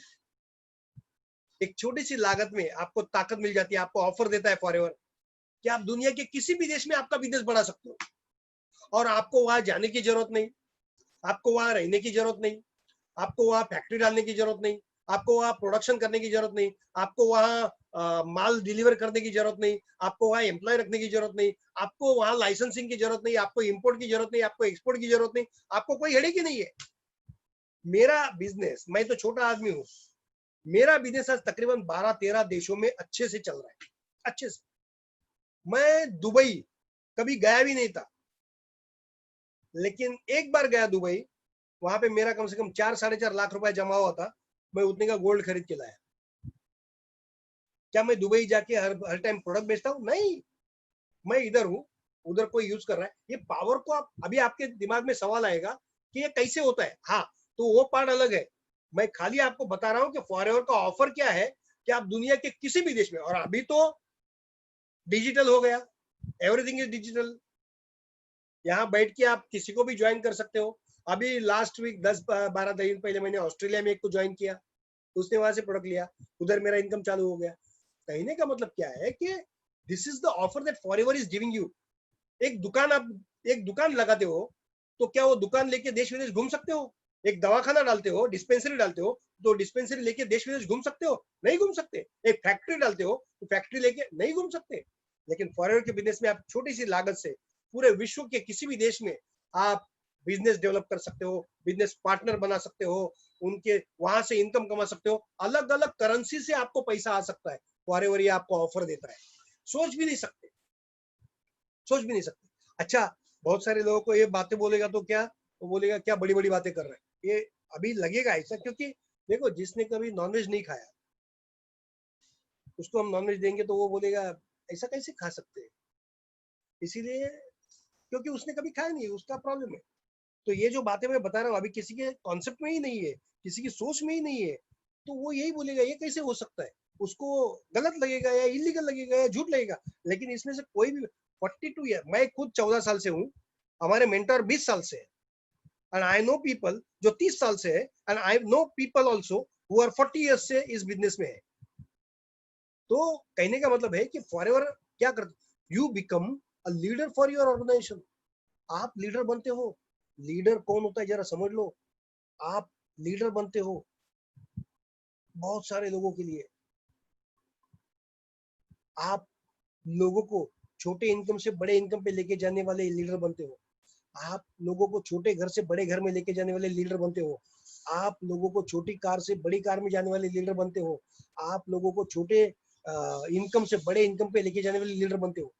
एक छोटी सी लागत में आपको ताकत मिल जाती है। आपको ऑफर देता है फॉरएवर कि आप दुनिया के किसी भी देश में आपका बिजनेस बढ़ा सकते हो, और आपको वहां जाने की जरूरत नहीं, आपको वहां रहने की जरूरत नहीं, आपको वहां फैक्ट्री डालने की जरूरत नहीं, आपको वहां प्रोडक्शन करने की जरूरत नहीं, आपको वहां माल डिलीवर करने की जरूरत नहीं, आपको वहां एम्प्लॉय रखने की जरूरत नहीं, आपको वहां लाइसेंसिंग की जरूरत नहीं, आपको इंपोर्ट की जरूरत नहीं, आपको एक्सपोर्ट की जरूरत नहीं, आपको कोई हेडेक ही नहीं है। मेरा बिजनेस, मैं तो छोटा आदमी हूँ, मेरा बिजनेस आज तकरीबन 12-13 देशों में अच्छे से चल रहा है, अच्छे से। मैं दुबई कभी गया भी नहीं था, लेकिन एक बार गया दुबई, वहां पे मेरा कम से कम 4-4.5 लाख रुपए जमा हुआ था। मैं उतने का गोल्ड खरीद के लाया। क्या मैं दुबई जाके हर टाइम प्रोडक्ट बेचता हूँ? नहीं, मैं इधर हूँ, उधर कोई यूज कर रहा है। ये पावर को आप, अभी आपके दिमाग में सवाल आएगा कि ये कैसे होता है। हाँ, तो वो पार्ट अलग है। मैं खाली आपको बता रहा हूँ कि फॉरएवर का ऑफर क्या है कि आप दुनिया के किसी भी देश में, और अभी तो डिजिटल हो गया, एवरीथिंग इज डिजिटल। यहाँ बैठ के आप किसी को भी ज्वाइन कर सकते हो। अभी लास्ट वीक 10-12 दिन पहले मैंने ऑस्ट्रेलिया में एक को ज्वाइन किया, उसने वहां से प्रोडक्ट लिया, उधर मेरा इनकम चालू हो गया। कहने का मतलब क्या है कि this is the offer that forever is giving you. एक दुकान, आप एक दुकान लगाते हो तो क्या वो दुकान लेके देश विदेश घूम सकते हो? एक दवाखाना डालते हो, डिस्पेंसरी डालते हो, तो डिस्पेंसरी लेके देश विदेश घूम सकते हो? नहीं घूम सकते। एक फैक्ट्री डालते हो तो फैक्ट्री लेके नहीं घूम सकते। लेकिन फॉरएवर के बिजनेस में आप छोटी सी लागत से पूरे विश्व के किसी भी देश में आप बिजनेस डेवलप कर सकते हो, बिजनेस पार्टनर बना सकते हो, उनके वहां से इनकम कमा सकते हो, अलग अलग करेंसी से आपको पैसा आ सकता है। फॉरएवर ये आपको ऑफर देता है। सोच भी नहीं सकते, सोच भी नहीं सकते। अच्छा, बहुत सारे लोगों को ये बातें बोलेगा तो क्या, वो बोलेगा क्या बड़ी बड़ी बातें कर रहे हैं। ये अभी लगेगा ऐसा, क्योंकि देखो, जिसने कभी नॉनवेज नहीं खाया उसको हम नॉनवेज देंगे तो वो बोलेगा ऐसा कैसे खा सकते हैं। इसीलिए, क्योंकि उसने कभी खाया नहीं, उसका प्रॉब्लम है। तो ये जो बातें मैं बता रहा हूँ अभी किसी के कॉन्सेप्ट में ही नहीं है, किसी की सोच में ही नहीं है, तो वो यही बोलेगा ये कैसे हो सकता है। उसको गलत लगेगा या इलीगल लगेगा या झूठ लगेगा। लेकिन इसमें से कोई भी 42 ईयर, मैं खुद 14 साल से हूँ, हमारे मेंटर 20 साल से है, एंड आई नो पीपल जो 30 साल से है, and I know people also who are 40 years से इस बिजनेस में है। तो कहने का मतलब है कि फॉरएवर क्या करता, you become a leader for your organisation. आप लीडर बनते हो। लीडर कौन होता है जरा समझ लो। आप लीडर बनते हो बहुत सारे लोगों के लिए। आप लोगों को छोटे इनकम से बड़े इनकम पे लेके जाने वाले लीडर बनते हो। आप लोगों को छोटे घर से बड़े घर में लेके जाने वाले लीडर बनते हो। आप लोगों को छोटी कार से बड़ी कार में जाने वाले लीडर बनते हो। आप लोगों को छोटे इनकम से बड़े इनकम पे लेके जाने वाले लीडर बनते हो।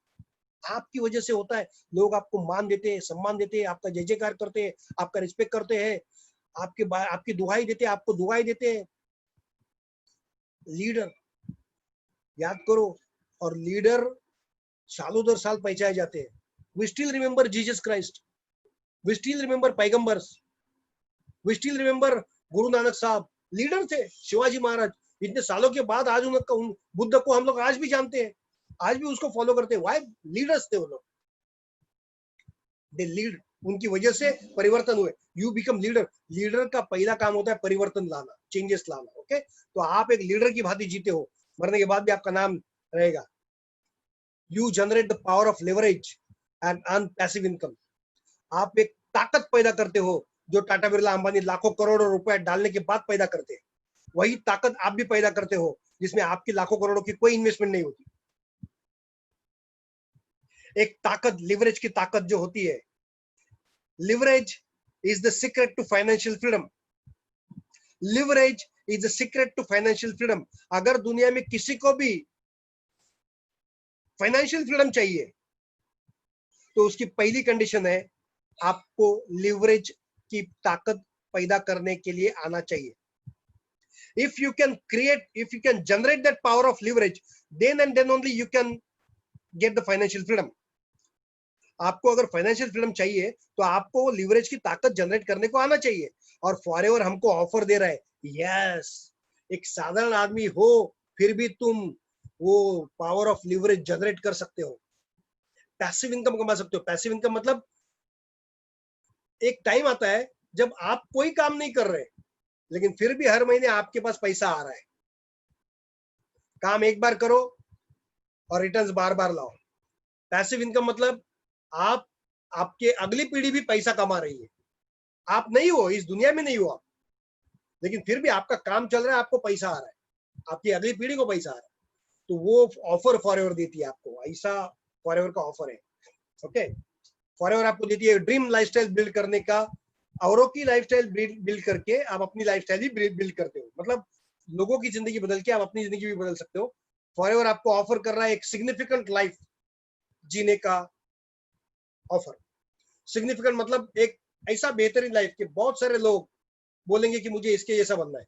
आपकी वजह से होता है। लोग आपको मान देते हैं, सम्मान देते हैं, आपका जय जयकार करते हैं, आपका रिस्पेक्ट करते हैं, आपकी दुहाई देते हैं, आपको दुआई देते हैं। लीडर याद करो। और लीडर सालों दर साल पहचाए जाते हैं। We still remember Jesus Christ, we still remember पैगंबर्स, we still remember Guru Nanak साहब। लीडर थे शिवाजी महाराज। इतने सालों के बाद आज उनका बुद्ध को हम लोग आज भी जानते हैं, आज भी उसको फॉलो करते हैं। वाई? लीडर्स थे वो लोग। They lead. उनकी वजह से परिवर्तन हुए। You become leader. लीडर का पहला काम होता है परिवर्तन लाना, चेंजेस लाना। ओके, तो आप एक लीडर की भांति जीते हो। मरने के बाद भी आपका नाम रहेगा। You generate the power of leverage and earn passive income. आप एक ताकत पैदा करते हो जो टाटा बिरला अंबानी लाखों करोड़ों रुपए डालने के बाद पैदा करते हैं। वही ताकत आप भी पैदा करते हो जिसमें आपकी लाखों करोड़ों की कोई इन्वेस्टमेंट नहीं होती। एक ताकत, लिवरेज की ताकत जो होती है, leverage is the secret to financial freedom. Leverage is the secret to financial freedom. अगर दुनिया में किसी को भी फाइनेंशियल फ्रीडम चाहिए तो उसकी पहली कंडीशन है आपको लिवरेज की ताकत पैदा करने के लिए आना चाहिए। If you can generate that power of leverage, then and then only you can get the financial freedom. आपको अगर फाइनेंशियल फ्रीडम चाहिए तो आपको लिवरेज की ताकत जनरेट करने को आना चाहिए। और फॉरएवर हमको ऑफर दे रहा है, यस, एक साधारण आदमी हो फिर भी तुम वो पावर ऑफ लिवरेज जनरेट कर सकते हो, पैसिव इनकम कमा सकते हो। पैसिव इनकम मतलब एक टाइम आता है जब आप कोई काम नहीं कर रहे लेकिन फिर भी हर महीने आपके पास पैसा आ रहा है। काम एक बार करो और रिटर्न्स बार बार लाओ। पैसिव इनकम मतलब आपके अगली पीढ़ी भी पैसा कमा रही है। आप नहीं हो, इस दुनिया में नहीं हो आप, लेकिन फिर भी आपका काम चल रहा है, आपको पैसा आ रहा है, आपकी अगली पीढ़ी को पैसा आ रहा है। तो वो ऑफर फॉरएवर देती है आपको, ऐसा फॉरएवर का ऑफर है। ओके, फॉरएवर आपको देती है ड्रीम लाइफस्टाइल बिल्ड करने का। औरों की लाइफस्टाइल बिल्ड करके आप अपनी लाइफस्टाइल भी बिल्ड करते हो। मतलब लोगों की जिंदगी बदल के आप अपनी जिंदगी भी बदल सकते हो। फॉरएवर आपको ऑफर कर रहा है एक सिग्निफिकेंट लाइफ जीने का ऑफर। सिग्निफिकेंट मतलब एक ऐसा बेहतरीन लाइफ के बहुत सारे लोग बोलेंगे कि मुझे इसके जैसा बनना है।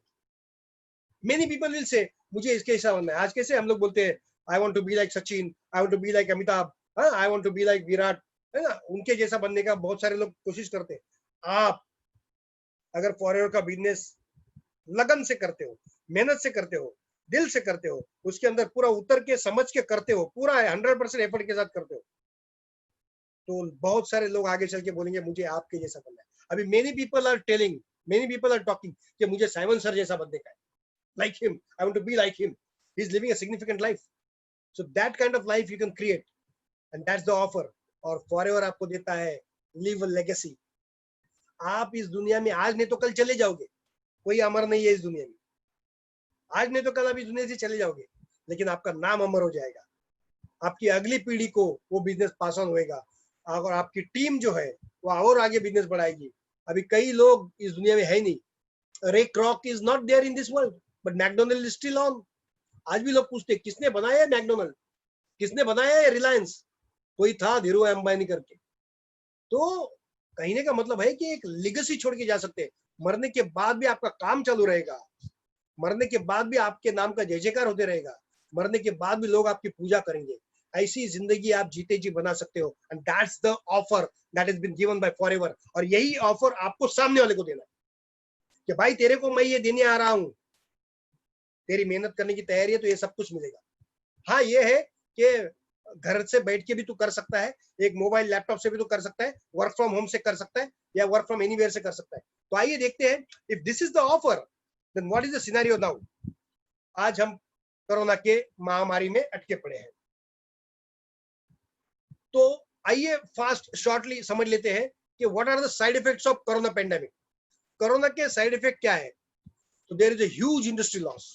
मेनी पीपल विल से मुझे इसके जैसा बनना है। आज कैसे हम लोग बोलते हैं I want to be like Sachin, I want to be like Amitabh, I want to be like Virat, है ना? उनके जैसा बनने का बहुत सारे लोग कोशिश करते हैं। आप अगर फॉरएवर का बिजनेस लगन से करते हो, मेहनत से करते हो, दिल से करते हो, उसके अंदर पूरा उतर के समझ के करते हो, पूरा 100% एफर्ट के साथ करते हो, तो बहुत सारे लोग आगे चल के बोलेंगे मुझे आपके जैसा बनना है। अभी मेनी पीपल आर टॉकिंग कि मुझे साइमन सर जैसा बनने का है, like him, I want to be like him, he's living a significant life. So that kind of life you can create, and that's the offer. और forever आपको देता है लिव अ लेगेसी। आप इस दुनिया में आज नहीं तो कल चले जाओगे, कोई अमर नहीं है इस दुनिया में। आज नहीं तो कल आप इस दुनिया से चले जाओगे, लेकिन आपका नाम अमर हो जाएगा। आपकी अगली पीढ़ी को वो बिजनेस पास ऑन होएगा, और आपकी टीम जो है वो और आगे बिजनेस बढ़ाएगी। अभी कई लोग इस दुनिया में है नहीं। Ray Kroc is not there in this world, but McDonald is still on. आज भी लोग पूछते किसने बनाया है मैकडोनल्ड, किसने बनाया है रिलायंस? कोई था, धीरूभाई अंबानी करके। तो कहने का मतलब है कि एक लेगेसी छोड़ के जा सकते हैं। मरने के बाद भी आपका काम चालू रहेगा, मरने के बाद भी आपके नाम का जय जयकार होते रहेगा, मरने के बाद भी लोग आपकी पूजा करेंगे। ऐसी जिंदगी आप जीते जी बना सकते हो। And that's the offer that has been given by Forever. और यही ऑफर आपको सामने वाले को देना है कि भाई तेरे को मैं ये देने आ रहा हूं, तेरी मेहनत करने की तैयारी है तो ये सब कुछ मिलेगा। हाँ, ये है कि घर से बैठ के भी तू कर सकता है, एक मोबाइल लैपटॉप से भी तू कर सकता है, वर्क फ्रॉम होम से कर सकता है, या वर्क फ्रॉम एनीवेयर से कर सकता है। तो आइए देखते हैं, if this is the offer then what is the scenario now. आज हम कोरोना के महामारी में अटके पड़े हैं। तो आइए फास्ट शॉर्टली समझ लेते हैं कि what are the side effects of corona pandemic. Corona के साइड इफेक्ट क्या है? तो there is a huge industry loss.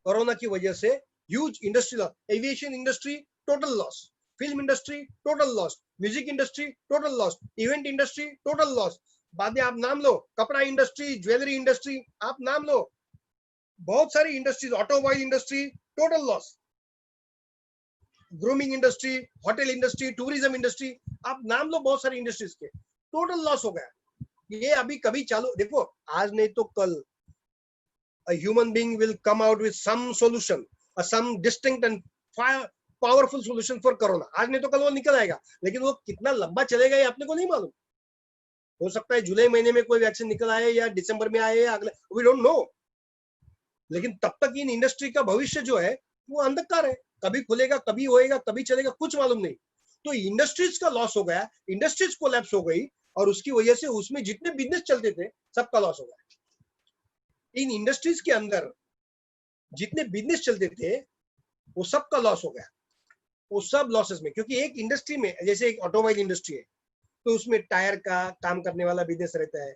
Corona की वजह से huge industry loss, aviation industry total loss, film industry total loss, music industry total loss, event industry total loss. बाद में आप नाम लो, कपड़ा इंडस्ट्री, ज्वेलरी इंडस्ट्री, आप नाम लो, बहुत सारी industries, automobile industry total loss, grooming industry, hotel industry, tourism industry, आप नाम लो, बहुत सारी इंडस्ट्रीज के टोटल लॉस हो गया। ये अभी कभी चालू, देखो आज नहीं तो कल a human being will come out with some solution, some distinct and powerful solution for corona. आज नहीं तो कल वो निकल आएगा, लेकिन वो कितना लंबा चलेगा ये अपने को नहीं मालूम। हो सकता है जुलाई महीने में कोई वैक्सीन निकल आए या दिसंबर में आए या अगले, वी डोंट नो। लेकिन तब तक इन इंडस्ट्री का भविष्य जो है वो अंधकार है, कभी खुलेगा, कभी होएगा, कभी चलेगा, कुछ मालूम नहीं। तो इंडस्ट्रीज का लॉस हो गया, इंडस्ट्रीज कोलैप्स हो गई, और उसकी वजह से उसमें जितने बिजनेस चलते थे सबका लॉस हो गया। इन इंडस्ट्रीज के अंदर जितने बिजनेस चलते थे वो सबका लॉस हो गया, वो सब लॉसेस में। क्योंकि एक इंडस्ट्री में, जैसे एक ऑटोमोबाइल इंडस्ट्री है, तो उसमें टायर का काम करने वाला बिजनेस रहता है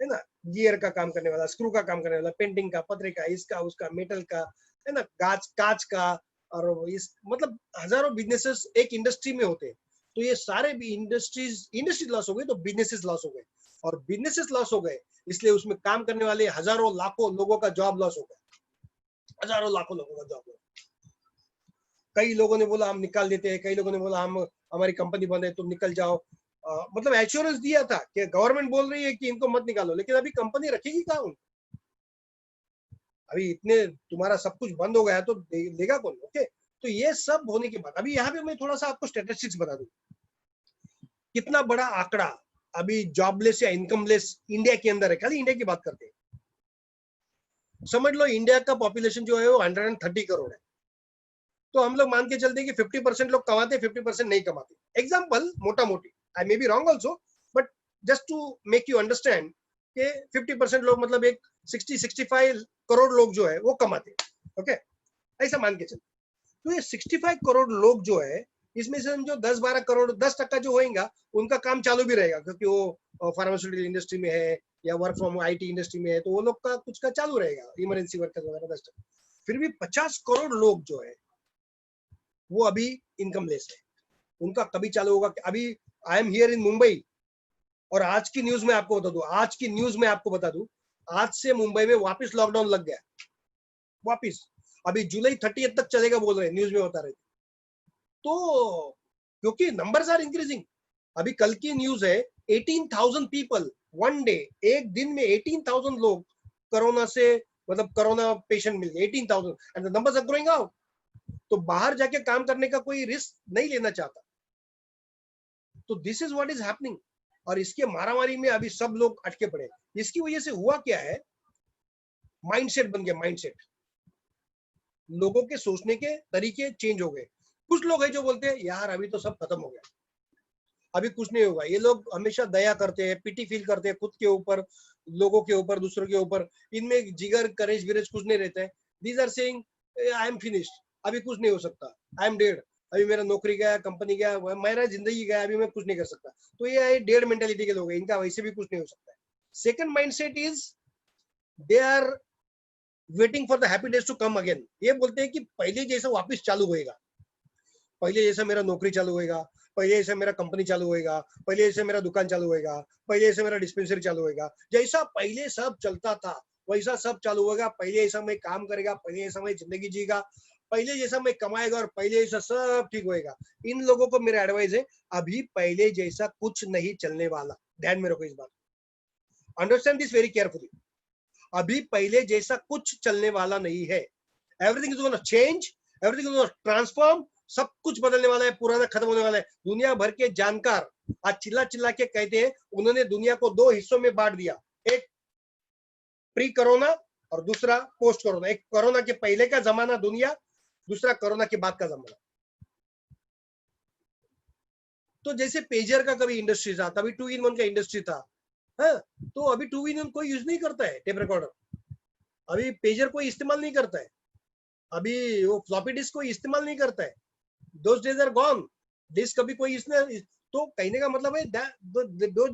ना, गियर का काम करने वाला, स्क्रू का काम करने वाला, पेंटिंग का, पतरे का, इसका उसका, मेटल का, है ना, कांच का, और इस मतलब हजारों बिजनेसेस एक इंडस्ट्री में होते हैं। तो ये सारे भी इंडस्ट्री लॉस हो गए, तो बिजनेसेस लॉस हो गए, और बिजनेसेस लॉस हो गए इसलिए उसमें काम करने वाले हजारों लाखों लोगों का जॉब लॉस हो गया, हजारों लाखों लोगों का जॉब लॉस। कई लोगों ने बोला हम निकाल देते हैं, कई लोगों ने बोला हम, हमारी कंपनी बंद है तुम निकल जाओ। मतलब एश्योरेंस दिया था कि गवर्नमेंट बोल रही है कि इनको मत निकालो, लेकिन अभी कंपनी रखेगी कहाँ उनको? अभी इतने तुम्हारा सब कुछ बंद हो गया तो देगा कौन? ओके, तो ये सब होने के बाद अभी यहाँ पे मैं थोड़ा सा आपको स्टैटिस्टिक्स बता दूं, कितना बड़ा आंकड़ा अभी जॉबलेस या इनकमलेस इंडिया के अंदर है। खाली इंडिया की बात करते हैं, समझ लो इंडिया का पॉपुलेशन जो है वो 130 करोड़ है। तो हम लोग मान के चलते हैं कि 50% लोग कमाते, 50% नहीं कमाते। एग्जाम्पल मोटा मोटी, I may be wrong also, but just to make you understand कि 50% लोग मतलब एक 60-65 करोड़ लोग जो है वो कमाते, ओके, ऐसा मान के चलते। तो ये 65 करोड़ लोग जो है, इसमें से जो 10-12 करोड़, 10% जो होएगा उनका काम चालू भी रहेगा, क्योंकि वो फार्मास्यूटिकल इंडस्ट्री में है या वर्क फ्रॉम आईटी इंडस्ट्री में है, तो वो लोग का कुछ का चालू रहेगा, इमरजेंसी वर्कर्स वगैरह 10%। फिर भी 50 करोड़ लोग जो है वो अभी इनकम लेस है, उनका कभी चालू होगा? अभी I am here in Mumbai, और आज की न्यूज में आपको बता दूं, आज की न्यूज में आपको बता दूं, आज से मुंबई में वापस लॉकडाउन लग गया, वापस। अभी जुलाई 30 तक चलेगा बोल रहे, न्यूज में बता रहे थे। तो क्योंकि नंबर्स आर इंक्रीजिंग, अभी कल की न्यूज है 18,000 पीपल वन डे, एक दिन में 18,000 लोग कोरोना से, मतलब कोरोना पेशेंट मिल गए 18,000, and the numbers are growing out. तो बाहर जाके काम करने का कोई रिस्क नहीं लेना चाहता। तो this is what is happening, और इसके मारामारी में अभी सब लोग अटके पड़े। इसकी वजह से हुआ क्या है, माइंडसेट बन गया, माइंडसेट, लोगों के सोचने के तरीके चेंज हो गए। कुछ लोग हैं जो बोलते हैं यार अभी तो सब खत्म हो गया, अभी कुछ नहीं होगा। ये लोग हमेशा दया करते हैं, पिटी फील करते हैं खुद के ऊपर, लोगों के ऊपर, दूसरों के ऊपर, इनमें जिगर, करेज विरेज कुछ नहीं रहता है। These are saying I am finished, अभी कुछ नहीं हो सकता, आई एम डेड, अभी मेरा नौकरी गया, कंपनी गया, मेरा जिंदगी गया, अभी मैं कुछ नहीं कर सकता। तो ये डेड मेंटेलिटी के लोग हैं, इनका वैसे भी कुछ नहीं हो सकता है। Second mindset is they are waiting for the happy days to come again. ये बोलते हैं कि पहले जैसा वापस चालू होएगा, पहले जैसा मेरा नौकरी चालू होएगा, पहले जैसा मेरा कंपनी चालू होएगा, पहले जैसे मेरा दुकान चालू होएगा, पहले जैसे मेरा डिस्पेंसरी चालू होएगा, जैसा पहले सब चलता था वैसा सब चालू होगा। पहले जैसा मैं काम करेगा, पहले जैसा मैं जिंदगी जीगा, पहले जैसा मैं कमाएगा, और पहले जैसा सब ठीक होएगा। इन लोगों को मेरा एडवाइस है, अभी पहले जैसा कुछ नहीं चलने वाला, ध्यान में रखो इस बात, अंडरस्टैंड दिस वेरी केयरफुली। अभी पहले जैसा कुछ चलने वाला नहीं है। Everything is gonna change, everything is gonna transform, सब कुछ बदलने वाला है, पुराना खत्म होने वाला है। दुनिया भर के जानकार आज चिल्ला चिल्ला के कहते हैं, उन्होंने दुनिया को दो हिस्सों में बांट दिया, एक प्री कोरोना और दूसरा पोस्ट कोरोना। एक कोरोना के पहले का जमाना दुनिया, दूसरा कोरोना के बाद का जमाना। तो जैसे पेजर का कभी इंडस्ट्री था, तभी 2-in-1 का इंडस्ट्री था, हाँ, तो अभी 2-in-1 कोई यूज नहीं करता है, टेप रिकॉर्डर, अभी पेजर कोई इस्तेमाल नहीं करता है, अभी वो फ्लॉपी डिस्क कोई इस्तेमाल नहीं करता है। Those days are gone. देश कभी कोई इसने, तो कहने का मतलब है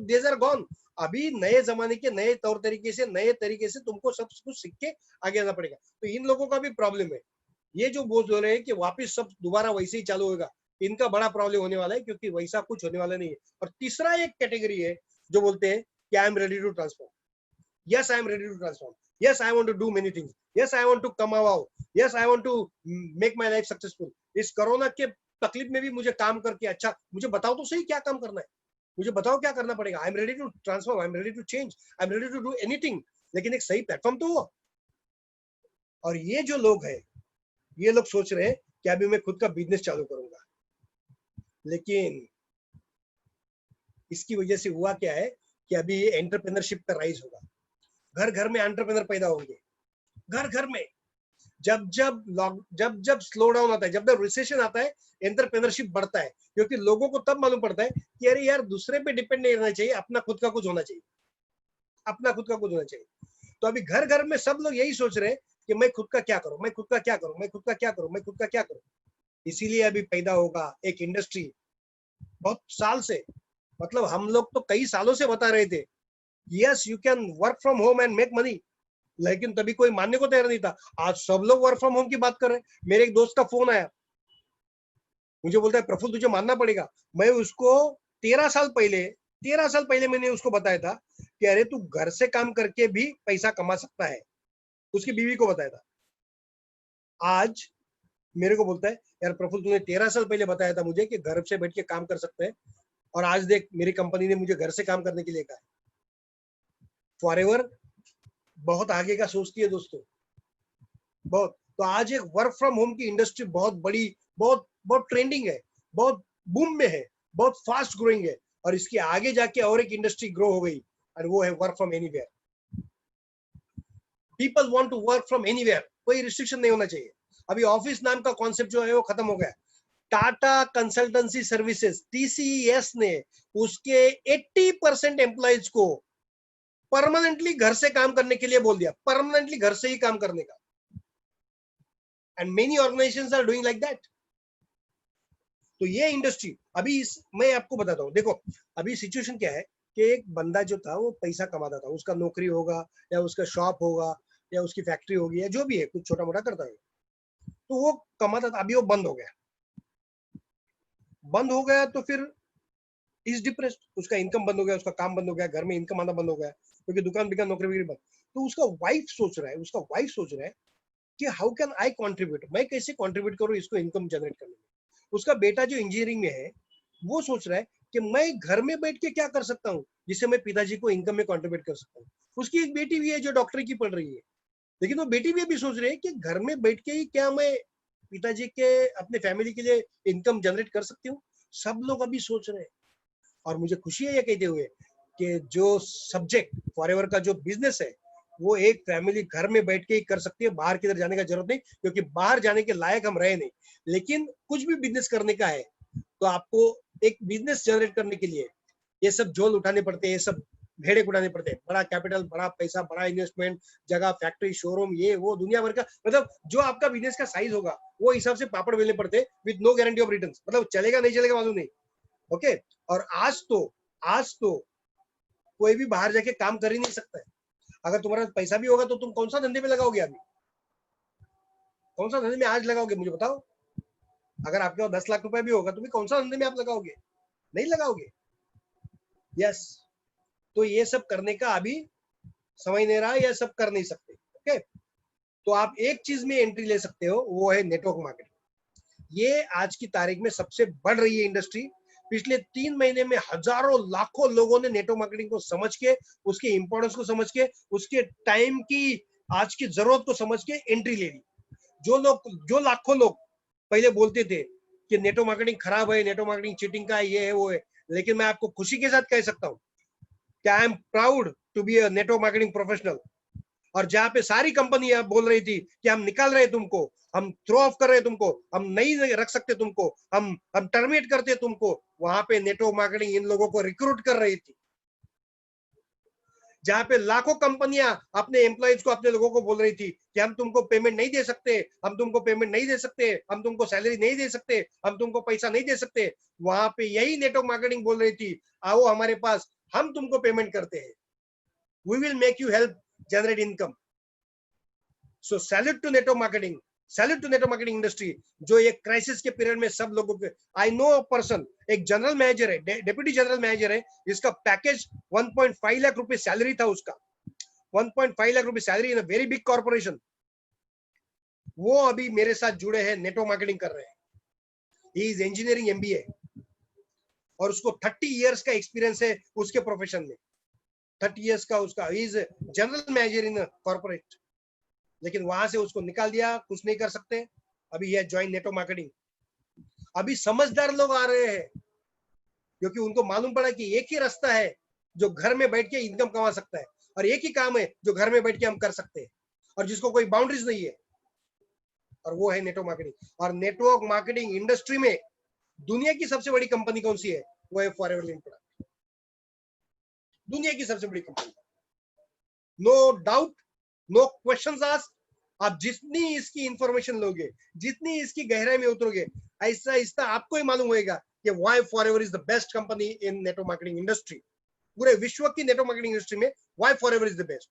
डेज आर गॉन। अभी नए जमाने के नए तौर तरीके से, नए तरीके से तुमको सब कुछ सीख के आगे आना पड़ेगा। तो इन लोगों का भी प्रॉब्लम है, ये जो बोल रहे हैं कि वापस सब दोबारा वैसे ही चालू होगा, इनका बड़ा प्रॉब्लम होने वाला है, क्योंकि वैसा कुछ होने वाला नहीं है। और तीसरा एक कैटेगरी है जो बोलते हैं कि I am ready to transform, yes I am ready to transform, yes I want to do many things, yes I want to come out, yes I want to make my life successful। इस corona के तकलीफ में भी मुझे काम करके, अच्छा मुझे बताओ तो सही क्या काम करना है, मुझे बताओ क्या करना पड़ेगा। I am ready to transform, I am ready to change, I am ready to do anything, लेकिन एक सही प्लेटफॉर्म तो हो। और ये जो लोग हैं, ये लोग सोच रहे हैं कि अभी मैं खुद का बिजनेस चालू करूंगा, लेकिन इसकी वजह से हुआ क्या है कि अभी एंटरप्रेन्योरशिप का राइज होगा, घर घर में एंटरप्रेन्योर पैदा होंगे, घर घर में। जब जब स्लो डाउन आता है, जब जब रिसेशन आता है, एंटरप्रेन्योरशिप बढ़ता है, क्योंकि लोगों को तब मालूम पड़ता है कि अरे यार दूसरे पे डिपेंड नहीं रहना चाहिए, अपना खुद का कुछ होना चाहिए, अपना खुद का कुछ होना चाहिए। तो अभी घर घर में सब लोग यही सोच रहे हैं कि मैं खुद का क्या करूं, मैं खुद का क्या करूं, मैं खुद का क्या करूं, मैं खुद का क्या करूं। इसीलिए अभी पैदा होगा एक इंडस्ट्री, बहुत साल से, मतलब हम लोग तो कई सालों से बता रहे थे, yes you can work from home and make money, लेकिन तभी कोई मानने को तैयार नहीं था। आज सब लोग वर्क फ्रॉम होम की बात कर रहे हैं। मेरे एक दोस्त का फोन आया, मुझे बोलता है प्रफुल्ल तुझे मानना पड़ेगा, मैं उसको 13 साल पहले मैंने उसको बताया था कि अरे तू घर से काम करके भी पैसा कमा सकता है, उसकी बीवी को बताया था। आज मेरे को बोलता है यार प्रफुल्ल तूने 13 साल पहले बताया था मुझे कि घर से बैठ के काम कर सकते हैं, और आज देख मेरी कंपनी ने मुझे घर से काम करने के लिए कहा। फॉरएवर बहुत आगे का सोचती है दोस्तों, बहुत। तो आज एक वर्क फ्रॉम होम की इंडस्ट्री बहुत बड़ी, बहुत बहुत ट्रेंडिंग है, बहुत बूम में है, बहुत फास्ट ग्रोइंग है, और इसके आगे जाके और एक इंडस्ट्री ग्रो हो गई, और वो है work from anywhere. People want to work from anywhere, कोई रिस्ट्रिक्शन नहीं होना चाहिए। अभी ऑफिस नाम का कॉन्सेप्ट जो है वो खत्म हो गया। टाटा कंसल्टेंसी सर्विसेज TCS ने उसके 80% एम्प्लॉइज को परमानेंटली घर से काम करने के लिए बोल दिया, परमानेंटली घर से ही काम करने का। And many organisations are doing like that. तो ये इंडस्ट्री अभी मैं आपको बताता हूँ, देखो अभी सिचुएशन क्या है कि एक बंदा जो था वो पैसा कमाता था, उसका नौकरी होगा या उसका शॉप होगा या उसकी फैक्ट्री होगी या जो भी है, कुछ छोटा मोटा करता है, तो वो कमाता था। अभी वो बंद हो गया, बंद हो गया तो फिर इज डिप्रेस्ड, उसका इनकम बंद हो गया, उसका काम बंद हो गया, घर में इनकम आना बंद हो गया, क्योंकि दुकान बिका, नौकरी बिक्री बंद। तो उसका वाइफ सोच रहा है कि हाउ कैन आई कॉन्ट्रीब्यूट, मैं कैसे कॉन्ट्रीब्यूट करूँ इसको इनकम जनरेट करने में। उसका बेटा जो इंजीनियरिंग में है वो सोच रहा है कि मैं घर में बैठ के क्या कर सकता हूँ जिससे मैं पिताजी को इनकम में कॉन्ट्रीब्यूट कर सकता हूँ। उसकी एक बेटी भी है जो डॉक्टरी की पढ़ रही है, लेकिन वो बेटी भी अभी सोच रही है कि घर में बैठ के ही क्या मैं पिताजी के, अपने फैमिली के लिए इनकम जनरेट कर सकती हूँ। सब लोग अभी सोच रहे हैं, और मुझे खुशी है ये कहते हुए कि जो सब्जेक्ट फॉरएवर का जो बिजनेस है वो एक फैमिली घर में बैठ के ही कर सकती है, बाहर किधर जाने का जरूरत नहीं, क्योंकि बाहर जाने के लायक हम रहे नहीं। लेकिन कुछ भी बिजनेस करने का है तो आपको एक बिजनेस जनरेट करने के लिए ये सब झोल उठाने पड़ते हैं, ये सब भेड़े उठाने पड़ते हैं। बड़ा कैपिटल, बड़ा पैसा, बड़ा इन्वेस्टमेंट, जगह, फैक्ट्री, शोरूम, ये वो दुनिया भर का, मतलब जो आपका बिजनेस का साइज होगा वो हिसाब से पापड़ बेलने पड़ते हैं, with no guarantee of return, मतलब चलेगा नहीं चलेगा मालूम नहीं। ओके, और आज तो कोई भी बाहर जाके काम कर ही नहीं सकता है। अगर तुम्हारा पैसा भी होगा तो तुम कौन सा धंधे में लगाओगे, अभी कौन सा धंधे में आज लगाओगे मुझे बताओ। अगर आपके पास 10 लाख रुपए भी होगा तो भी कौन सा धंधे में आप लगाओगे, नहीं लगाओगे। यस, तो ये सब करने का अभी समय नहीं रहा, ये सब कर नहीं सकते। ओके, तो आप एक चीज में एंट्री ले सकते हो, वो है नेटवर्क मार्केटिंग। ये आज की तारीख में सबसे बढ़ रही है इंडस्ट्री। पिछले 3 महीने में हजारों लाखों लोगों ने नेटवर्क मार्केटिंग को समझ के, उसके इंपॉर्टेंस को समझ के, उसके टाइम की, आज की जरूरत को समझ के एंट्री ले ली। जो लाखों लोग पहले बोलते थे कि नेटवर्क मार्केटिंग खराब है, नेटवर्क मार्केटिंग चीटिंग का ये है वो है, लेकिन मैं आपको खुशी के साथ कह सकता हूँ कि I am proud to be a network marketing professional. और जहां पे सारी कंपनियां बोल रही थी कि हम निकाल रहे तुमको, हम थ्रो ऑफ कर रहे तुमको, हम नहीं रख सकते तुमको, हम टर्मिनेट करते तुमको, वहां पे नेटवर्क मार्केटिंग इन लोगों को रिक्रूट कर रही थी। जहां पे लाखों कंपनियां अपने एम्प्लॉइज को, अपने लोगों को बोल रही थी कि हम तुमको पेमेंट नहीं दे सकते, हम तुमको पेमेंट नहीं दे सकते, हम तुमको सैलरी नहीं दे सकते, हम तुमको पैसा नहीं दे सकते, वहां पे यही नेटवर्क मार्केटिंग बोल रही थी, आओ हमारे पास, हम तुमको पेमेंट करते हैं, we will make you help generate income. So salute to network marketing, salute to network marketing industry, जो एक क्राइसिस के पीरियड में सब लोगों के, आई नो अ पर्सन, एक जनरल मैनेजर है, डेप्यूटी जनरल मैनेजर है, जिसका पैकेज 1.5 लाख रुपए सैलरी था उसका, 1.5 लाख रुपए salary in a very big corporation. वो अभी मेरे साथ जुड़े हैं, नेटवर्क मार्केटिंग कर रहे हैं। ही इज इंजीनियरिंग एमबीए और उसको 30 इयर्स का एक्सपीरियंस है उसके प्रोफेशन में, 30 इयर्स का उसका, he is general manager in corporate. लेकिन वहां से उसको निकाल दिया, कुछ नहीं कर सकते, अभी ये ज्वाइन नेटवर्क मार्केटिंग। अभी समझदार लोग आ रहे हैं क्योंकि उनको मालूम पड़ा कि एक ही रास्ता है जो घर में बैठ के इनकम कमा सकता है, और एक ही काम है जो घर में बैठ के हम कर सकते हैं और जिसको कोई बाउंड्रीज नहीं है, और वो है नेटवर्क मार्केटिंग। और नेटवर्क मार्केटिंग इंडस्ट्री में दुनिया की सबसे बड़ी कंपनी कौन सी है? वो है फॉरएवर लिमिटेड, दुनिया की सबसे बड़ी company, no doubt, no questions asked. आप जितनी इसकी इंफॉर्मेशन लोगे, जितनी इसकी गहराई में उतरोगे, ऐसा ऐसा आपको ही मालूम होगा कि why forever is the best company in network marketing industry. पूरे विश्व की नेटवर्क मार्केटिंग इंडस्ट्री में why forever is the best.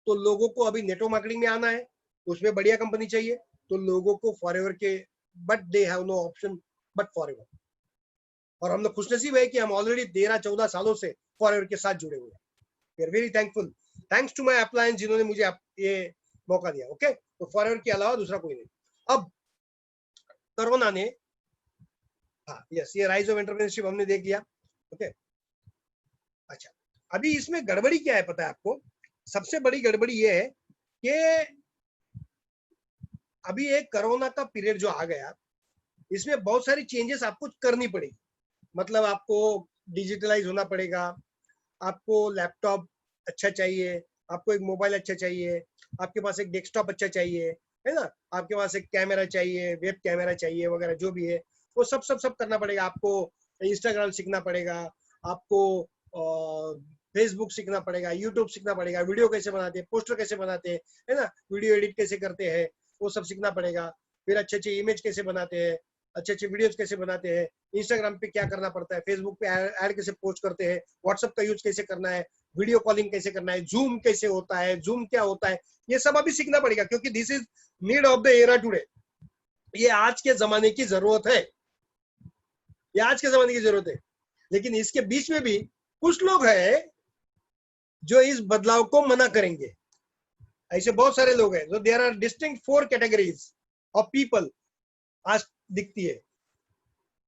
तो लोगों को अभी नेटवर्क मार्केटिंग में आना है, उसमें बढ़िया कंपनी चाहिए, तो लोगों को फॉरएवर के, but they have no option but Forever. और हम लोग खुशनसीब है कि हम ऑलरेडी 13-14 सालों से फॉरएवर के साथ जुड़े हुए हैं। We are very thankful, thanks to my uplines जिन्होंने मुझे ये मौका दिया। ओके, तो फॉरएवर के अलावा दूसरा कोई नहीं। अब कोरोना ने, हाँ यस, ये राइज ऑफ एंटरप्रेन्योरशिप हमने देख लिया। ओके, अच्छा, अभी इसमें गड़बड़ी क्या है पता है आपको? सबसे बड़ी गड़बड़ी ये है कि अभी एक कोरोना का पीरियड जो आ गया, इसमें बहुत सारी चेंजेस आपको करनी पड़ेगी। मतलब आपको डिजिटलाइज होना पड़ेगा, आपको लैपटॉप अच्छा चाहिए, आपको एक मोबाइल अच्छा चाहिए, आपके पास एक डेस्कटॉप अच्छा चाहिए, है ना, आपके पास एक कैमरा चाहिए, वेब कैमरा चाहिए, वगैरह जो भी है वो सब करना पड़ेगा। आपको इंस्टाग्राम सीखना पड़ेगा, आपको फेसबुक सीखना पड़ेगा, यूट्यूब सीखना पड़ेगा, वीडियो कैसे बनाते हैं, पोस्टर कैसे बनाते हैं, है ना, वीडियो एडिट कैसे करते हैं, वो सब सीखना पड़ेगा। फिर अच्छे अच्छे इमेज कैसे बनाते हैं, अच्छे अच्छे वीडियोस कैसे बनाते हैं, इंस्टाग्राम पे क्या करना पड़ता है, फेसबुक पे ऐड कैसे पोस्ट करते हैं, व्हाट्सएप का यूज कैसे करना है, वीडियो कॉलिंग कैसे करना है, जूम कैसे होता है, जूम क्या होता है, ये सब अभी सीखना पड़ेगा, क्योंकि this is need of the era today. ये आज के जमाने की जरूरत है, ये आज के जमाने की जरूरत है। लेकिन इसके बीच में भी कुछ लोग हैं जो इस बदलाव को मना करेंगे। ऐसे बहुत सारे लोग हैं। तो there are distinct 4 categories of people आज दिखती है।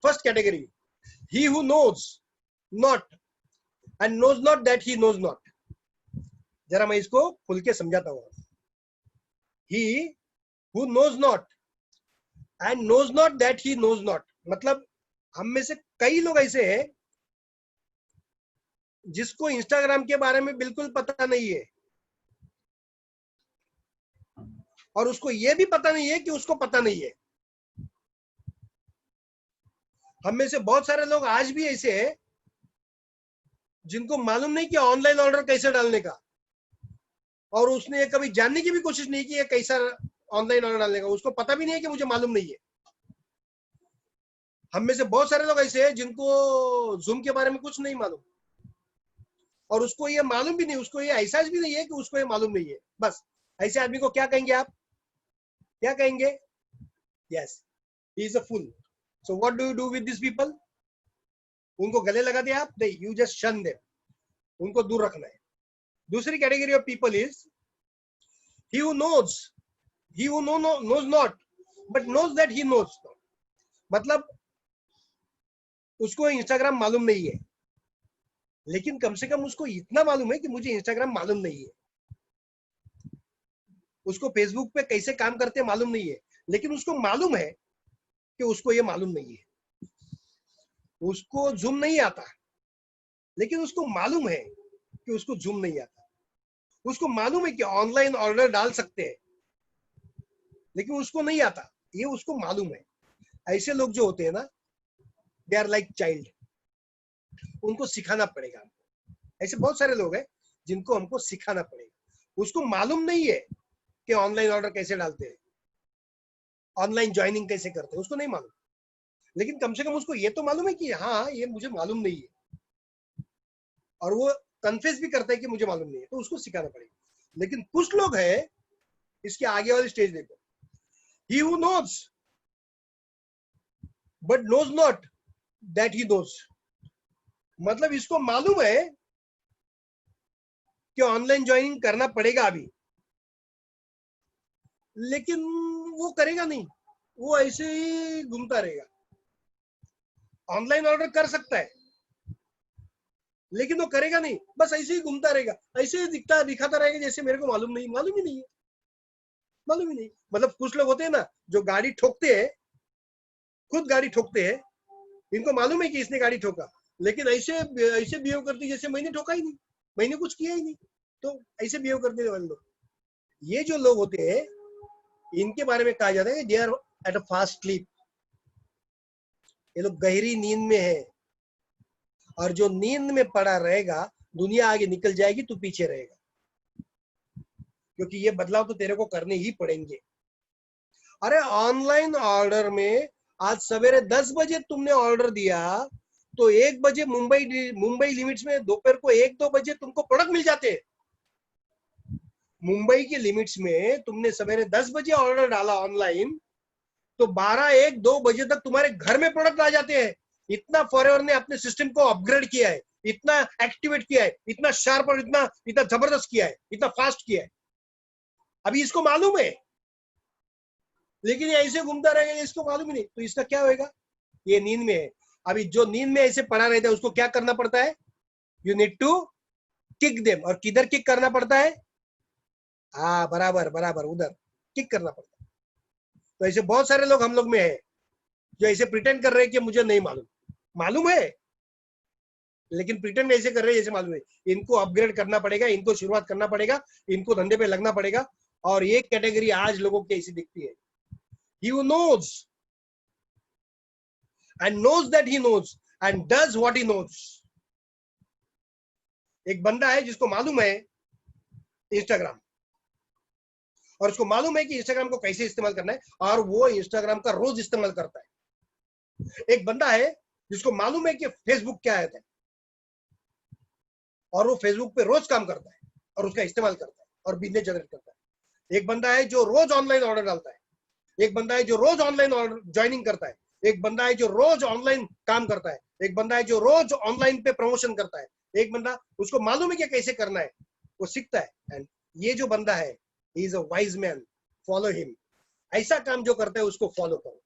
First category, he who knows not and knows not that he knows not। जरा मैं इसको खुल के समझाता हूं। he who knows not and knows not that he knows not, मतलब हम में से कई लोग ऐसे हैं जिसको इंस्टाग्राम के बारे में बिल्कुल पता नहीं है, और उसको ये भी पता नहीं है कि उसको पता नहीं है। हम में से बहुत सारे लोग आज भी ऐसे हैं जिनको मालूम नहीं कि ऑनलाइन ऑर्डर कैसे डालने का, और उसने कभी जानने की भी कोशिश नहीं की है कैसा ऑनलाइन ऑर्डर डालने का, उसको पता भी नहीं है कि मुझे मालूम नहीं है। हम में से बहुत सारे लोग ऐसे हैं जिनको जूम के बारे में कुछ नहीं मालूम, और उसको ये मालूम भी नहीं, उसको ये एहसास भी नहीं है कि उसको ये मालूम नहीं है। बस ऐसे आदमी को क्या कहेंगे आप? क्या कहेंगे? Yes, he is a fool. So what do you do with this people? उनको गले लगा दिया आप? नहीं, यू जस्ट शन देम, उनको दूर रखना है। दूसरी category of people is he who knows, he who knows not but knows that he knows। मतलब उसको इंस्टाग्राम मालूम नहीं है, लेकिन कम से कम उसको इतना मालूम है कि मुझे इंस्टाग्राम मालूम नहीं है। उसको फेसबुक पे कैसे काम करते हैं मालूम नहीं है, लेकिन उसको मालूम है कि उसको ये मालूम नहीं है। उसको जूम नहीं आता, लेकिन उसको मालूम है कि उसको जूम नहीं आता। उसको मालूम है कि ऑनलाइन ऑर्डर डाल सकते हैं, लेकिन उसको नहीं आता, ये उसको मालूम है। ऐसे लोग जो होते हैं ना, दे आर लाइक चाइल्ड, उनको सिखाना पड़ेगा। ऐसे बहुत सारे लोग हैं जिनको हमको सिखाना पड़ेगा। उसको मालूम नहीं है कि ऑनलाइन ऑर्डर कैसे डालते हैं, ऑनलाइन ज्वाइनिंग कैसे करते हैं, उसको नहीं मालूम। लेकिन कम से कम उसको ये तो मालूम है कि हाँ ये मुझे मालूम नहीं है, और वो कन्फेस भी करता है कि मुझे मालूम नहीं है, तो उसको सिखाना पड़ेगा। लेकिन कुछ लोग हैं, इसके आगे वाली स्टेज देखो, he who knows but knows not that he knows. मतलब इसको मालूम है कि ऑनलाइन ज्वाइनिंग करना पड़ेगा अभी, लेकिन वो करेगा नहीं, वो ऐसे ही घूमता रहेगा। ऑनलाइन ऑर्डर कर सकता है लेकिन वो करेगा नहीं, बस ऐसे ही घूमता रहेगा, ऐसे ही दिखाता रहेगा जैसे मेरे को मालूम नहीं, मालूम ही नहीं है, मालूम ही नहीं। मतलब कुछ लोग होते हैं ना जो गाड़ी ठोकते हैं, खुद गाड़ी ठोकते हैं, इनको मालूम है कि इसने गाड़ी ठोका, लेकिन ऐसे ऐसे बिहेव करती जैसे मैंने ठोका ही नहीं, मैंने कुछ किया ही नहीं, तो ऐसे बिहेव करते वाले लोग, ये जो लोग होते हैं, इनके बारे में कहा जाता है they are at a fast sleep. ये लोग गहरी नींद में है, और जो नींद में पड़ा रहेगा, दुनिया आगे निकल जाएगी, तू पीछे रहेगा, क्योंकि ये बदलाव तो तेरे को करने ही पड़ेंगे। अरे ऑनलाइन ऑर्डर में आज सवेरे 10 बजे तुमने ऑर्डर दिया, तो 1 बजे मुंबई लिमिट्स में दोपहर को 1-2 बजे तुमको प्रोडक्ट मिल जाते हैं। मुंबई के लिमिट्स में तुमने सवेरे 10 बजे ऑर्डर डाला ऑनलाइन, तो 12-1-2 बजे तक तुम्हारे घर में प्रोडक्ट आ जाते हैं। इतना फॉरएवर ने अपने सिस्टम को अपग्रेड किया है, इतना एक्टिवेट किया है, इतना शार्प और इतना इतना जबरदस्त किया है, इतना फास्ट किया है। अभी इसको मालूम है, लेकिन ये ऐसे घूमता रहेगा, इसको मालूम ही नहीं, तो इसका क्या होगा? ये नींद में है। अभी जो नींद में ऐसे पड़ा रहता है, उसको क्या करना पड़ता है? You need to kick them. और किधर किक करना पड़ता है? हाँ, बराबर बराबर, उधर किक करना पड़ता है। तो ऐसे बहुत सारे लोग हम लोग में है जो ऐसे प्रिटेंड कर रहे हैं कि मुझे नहीं मालूम, मालूम है, लेकिन प्रिटेंड ऐसे कर रहे हैं जैसे मालूम है। इनको अपग्रेड करना पड़ेगा, इनको शुरुआत करना पड़ेगा, इनको धंधे पे लगना पड़ेगा। और एक कैटेगरी आज लोगों की ऐसी दिखती है, he who knows and knows that he knows and does what he knows। एक बंदा है जिसको मालूम है इंस्टाग्राम, और उसको मालूम है कि इंस्टाग्राम को कैसे इस्तेमाल करना है, और वो इंस्टाग्राम का रोज इस्तेमाल करता है। एक बंदा है जिसको मालूम है कि फेसबुक क्या है, और वो फेसबुक पे रोज काम करता है और उसका इस्तेमाल करता है और बिजनेस जनरेट करता है। एक बंदा है जो रोज ऑनलाइन ऑर्डर डालता है, एक बंदा है जो रोज ऑनलाइन ऑर्डर ज्वाइनिंग करता है, एक बंदा है जो रोज ऑनलाइन काम करता है, एक बंदा है जो रोज ऑनलाइन पे प्रमोशन करता है, एक बंदा उसको मालूम है कि कैसे करना है, वो सीखता है। एंड ये जो बंदा है, ही is a wise man, follow him. ऐसा काम जो करता है उसको फॉलो करो,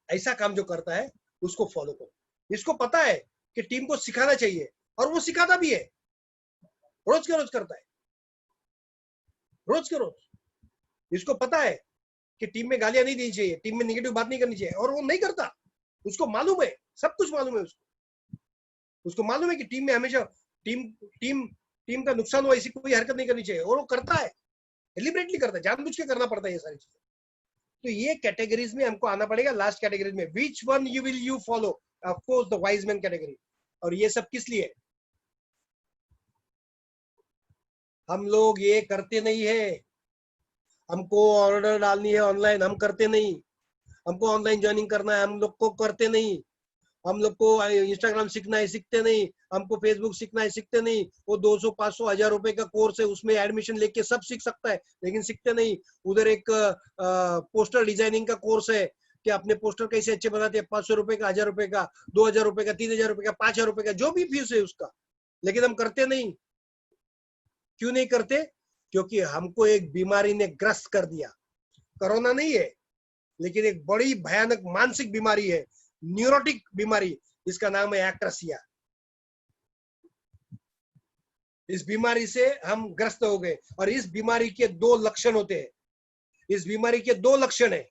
ऐसा काम जो करता है उसको फॉलो करो। इसको पता है कि टीम को सिखाना चाहिए, और वो सिखाता भी है, रोज के रोज करता है, रोज के रोज। इसको पता है कि टीम में गालियां नहीं देनी चाहिए, टीम में नेगेटिव बात नहीं करनी चाहिए, और वो नहीं करता। उसको मालूम है, सब कुछ मालूम है उसको मालूम है कि टीम में हमेशा टीम टीम टीम का नुकसान हो, ऐसी कोई हरकत नहीं करनी चाहिए, और वो करता है, डिलिबरेटली करता है, जानबूझ के करना पड़ता है ये सारी चीजें। तो ये कैटेगरीज में हमको आना पड़ेगा। लास्ट कैटेगरीज में, which one you will you follow? Of course the wise man category. और ये सब किस लिए? हम लोग ये करते नहीं है। हमको ऑर्डर डालनी है ऑनलाइन, हम करते नहीं। हमको ऑनलाइन ज्वाइनिंग करना है, हम लोग को करते नहीं। हम लोग को इंस्टाग्राम सीखना है, सीखते नहीं। हमको फेसबुक सीखना है, सीखते नहीं। वो 200, 500, 1000 रुपए का कोर्स है, उसमें एडमिशन लेके सब सीख सकता है, लेकिन सीखते नहीं। उधर एक पोस्टर डिजाइनिंग का कोर्स है कि अपने पोस्टर कैसे अच्छे बनाते हैं, 500 रुपए का, 1000 रुपए का, 2000 रुपए का, 3000 रुपए का, 5000 रुपए का, जो भी फीस है उसका, लेकिन हम करते नहीं। क्यों नहीं करते? क्योंकि हमको एक बीमारी ने ग्रस्त कर दिया। कोरोना नहीं है, लेकिन एक बड़ी भयानक मानसिक बीमारी है, न्यूरोटिक बीमारी, इसका नाम है एक्ट्रेसिया। इस बीमारी से हम ग्रस्त हो गए, और इस बीमारी के 2 लक्षण होते हैं। इस बीमारी के 2 लक्षण है।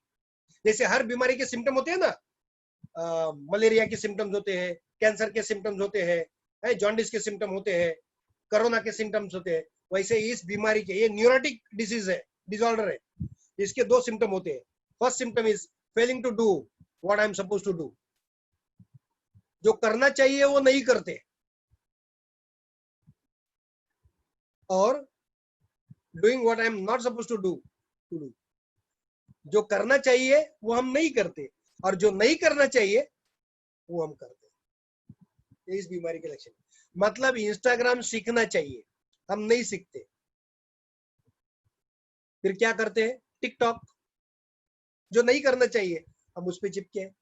जैसे हर बीमारी के सिम्टम होते हैं ना, मलेरिया के सिम्टम्स होते हैं, कैंसर के सिम्टम्स होते हैं, जॉन्डिस के सिम्टम होते हैं, कोरोना के सिम्टम्स होते हैं, वैसे इस बीमारी के, ये न्यूरोटिक डिजीज है, डिसऑर्डर है, इसके 2 सिम्टम होते हैं। First symptom is failing to do what I am suppose to do. जो करना चाहिए वो नहीं करते, और doing what I am not suppose to do. जो करना चाहिए वो हम नहीं करते, और जो नहीं करना चाहिए वो हम करते हैं। इस बीमारी के लक्षण। मतलब इंस्टाग्राम सीखना चाहिए, हम नहीं सीखते, फिर क्या करते हैं? टिकटॉक। जो नहीं करना चाहिए हम उस पर चिपके हैं।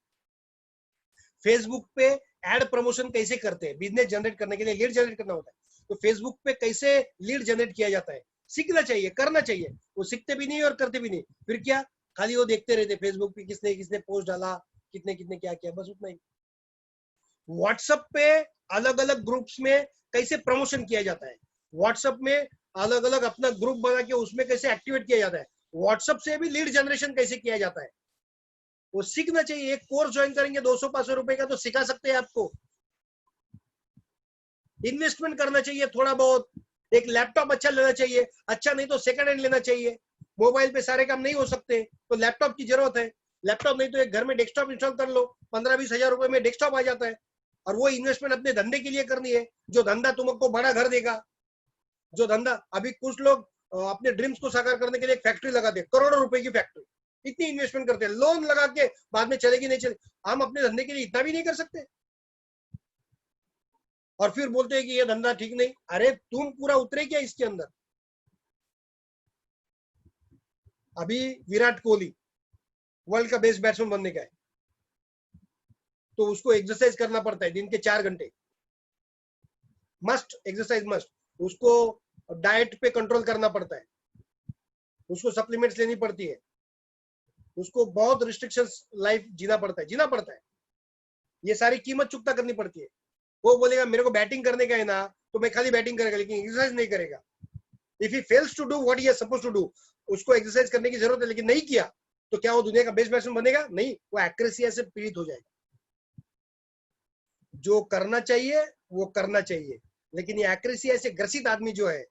फेसबुक पे एड प्रमोशन कैसे करते हैं? बिजनेस जनरेट करने के लिए लीड जनरेट करना होता है, तो फेसबुक पे कैसे लीड जनरेट किया जाता है सीखना चाहिए, करना चाहिए। वो सीखते भी नहीं और करते भी नहीं, फिर क्या? खाली वो देखते रहते फेसबुक पे किसने किसने पोस्ट डाला, कितने कितने क्या किया, बस उतना ही। व्हाट्सएप पे अलग अलग ग्रुप्स में कैसे प्रमोशन किया जाता है, व्हाट्सएप में अलग अलग अपना ग्रुप बना के उसमें कैसे एक्टिवेट किया जाता है, व्हाट्सएप से भी लीड जनरेशन कैसे किया जाता है, वो सीखना चाहिए। एक कोर्स ज्वाइन करेंगे 200-500 रुपए का तो सिखा सकते हैं आपको। इन्वेस्टमेंट करना चाहिए थोड़ा बहुत, एक लैपटॉप अच्छा लेना चाहिए, अच्छा नहीं तो सेकंड हैंड लेना चाहिए। मोबाइल पे सारे काम नहीं हो सकते तो लैपटॉप की जरूरत है। लैपटॉप नहीं तो एक घर में डेस्कटॉप इंस्टॉल कर लो, 15-20 हजार रुपए में डेस्कटॉप आ जाता है। और वो इन्वेस्टमेंट अपने धंधे के लिए करनी है, जो धंधा तुमको बड़ा घर देगा। जो धंधा अभी कुछ लोग अपने ड्रीम्स को साकार करने के लिए एक फैक्ट्री लगाते हैं, करोड़ों रुपए की फैक्ट्री, इतनी इन्वेस्टमेंट करते हैं, लोन लगा के बाद में चलेगी नहीं चलेगी। हम अपने धंधे के लिए इतना भी नहीं कर सकते और फिर बोलते हैं कि ये धंधा ठीक नहीं। अरे तुम पूरा उतरे क्या इसके अंदर? अभी विराट कोहली वर्ल्ड का बेस्ट बैट्समैन बनने का है, तो उसको एक्सरसाइज करना पड़ता है दिन के 4 घंटे, मस्ट एक्सरसाइज मस्ट। उसको डाइट पे कंट्रोल करना पड़ता है, उसको सप्लीमेंट्स लेनी पड़ती है, उसको बहुत रिस्ट्रिक्शंस लाइफ जीना पड़ता है। ये सारी कीमत चुकता करनी पड़ती है। वो बोलेगा मेरे को बैटिंग करने का है ना, तो मैं खाली बैटिंग करेगा लेकिन एक्सरसाइज नहीं करेगा। If he fails to do what he is supposed to do, उसको एक्सरसाइज करने की जरूरत है लेकिन नहीं किया, तो क्या वो दुनिया का बेस्ट बैट्समैन बनेगा? नहीं, वो एक्यूरेसी से पीड़ित हो जाएगा। जो करना चाहिए वो करना चाहिए, लेकिन ये एक्यूरेसी से ग्रसित आदमी जो है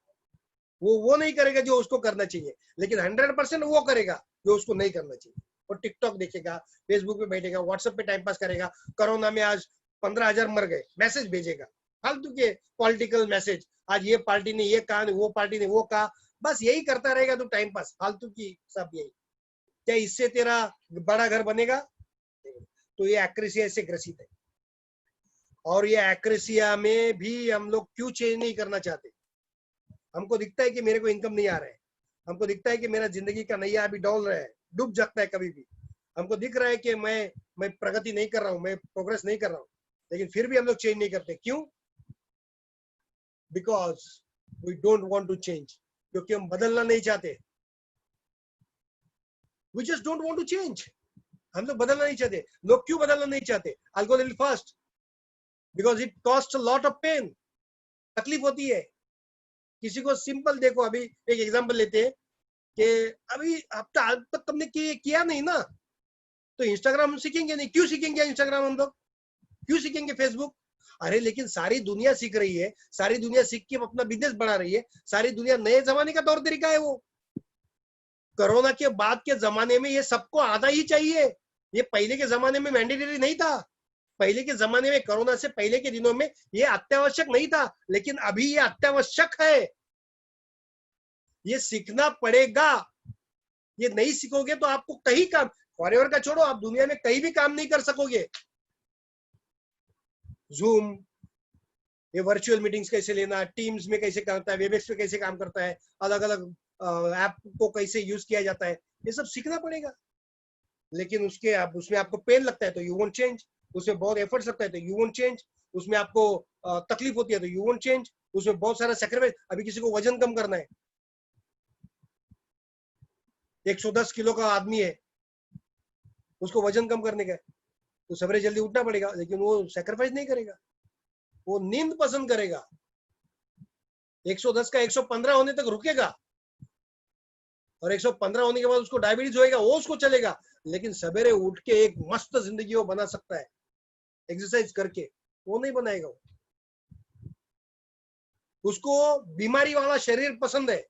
वो नहीं करेगा जो उसको करना चाहिए, लेकिन 100% वो करेगा जो उसको नहीं करना चाहिए। और टिकटॉक देखेगा, फेसबुक पे बैठेगा, व्हाट्सएप पे टाइम पास करेगा। कोरोना में आज 15,000 मर गए, मैसेज भेजेगा फालतू के पॉलिटिकल मैसेज, आज ये पार्टी ने ये कहा, वो पार्टी ने वो कहा, बस यही करता रहेगा तो टाइम पास फालतू की सब यही। क्या इससे तेरा बड़ा घर बनेगा? तो ये एक्यूरेसी से ग्रसित है। और ये एक्यूरेसिया में भी हम लोग क्यों चेंज नहीं करना चाहते? हमको दिखता है कि मेरे को इनकम नहीं आ रहा है, हमको दिखता है कि मेरा जिंदगी का नैया अभी डोल रहा है, डूब जाता है कभी भी, हमको दिख रहा है कि मैं प्रगति नहीं कर रहा हूँ, मैं प्रोग्रेस नहीं कर रहा हूँ, लेकिन फिर भी हम लोग चेंज नहीं करते। क्यों? Because we don't want to change, क्योंकि हम बदलना नहीं चाहते। We just don't want to change, हम लोग बदलना नहीं चाहते। लोग क्यों बदलना नहीं चाहते? I go little fast, because it cost a lot of pain, तकलीफ होती है। किसी को सिंपल देखो, अभी एक एग्जांपल लेते हैं कि अभी हफ्ता आज तक तुमने किया नहीं ना, तो इंस्टाग्राम हम सीखेंगे नहीं। क्यों सीखेंगे इंस्टाग्राम हम लोग? क्यों सीखेंगे फेसबुक? अरे लेकिन सारी दुनिया सीख रही है, सारी दुनिया सीख के अपना बिजनेस बढ़ा रही है, सारी दुनिया नए जमाने का तौर तरीका है वो। कोरोना के बाद के जमाने में ये सबको आना ही चाहिए, ये पहले के जमाने में मैंडेटरी नहीं था। पहले के जमाने में, कोरोना से पहले के दिनों में ये अत्यावश्यक नहीं था, लेकिन अभी ये अत्यावश्यक है, ये सीखना पड़ेगा। ये नहीं सीखोगे तो आपको कहीं काम, फॉरएवर का छोड़ो, आप दुनिया में कहीं भी काम नहीं कर सकोगे। जूम, ये वर्चुअल मीटिंग्स कैसे लेना, टीम्स में कैसे करता है, वेबएक्स पे कैसे काम करता है, अलग अलग ऐप को कैसे यूज किया जाता है, ये सब सीखना पड़ेगा। लेकिन उसमें आपको पेन लगता है तो यू वोंट चेंज, उसमें बहुत एफर्ट्स लगता है तो यू वोंट चेंज, उसमें आपको तकलीफ होती है तो यू वोंट चेंज, उसमें बहुत सारा सैक्रिफाइस। अभी किसी को वजन कम करना है, 110 किलो का आदमी है, उसको वजन कम करने का है, तो सवेरे जल्दी उठना पड़ेगा, लेकिन वो सैक्रिफाइस नहीं करेगा, वो नींद पसंद करेगा। 110 का 115 होने तक रुकेगा, और 115 होने के बाद उसको डायबिटीज होएगा, वो उसको चलेगा। लेकिन सवेरे उठ के एक मस्त जिंदगी वो बना सकता है एक्सरसाइज करके, वो नहीं बनाएगा। उसको बीमारी वाला शरीर पसंद है,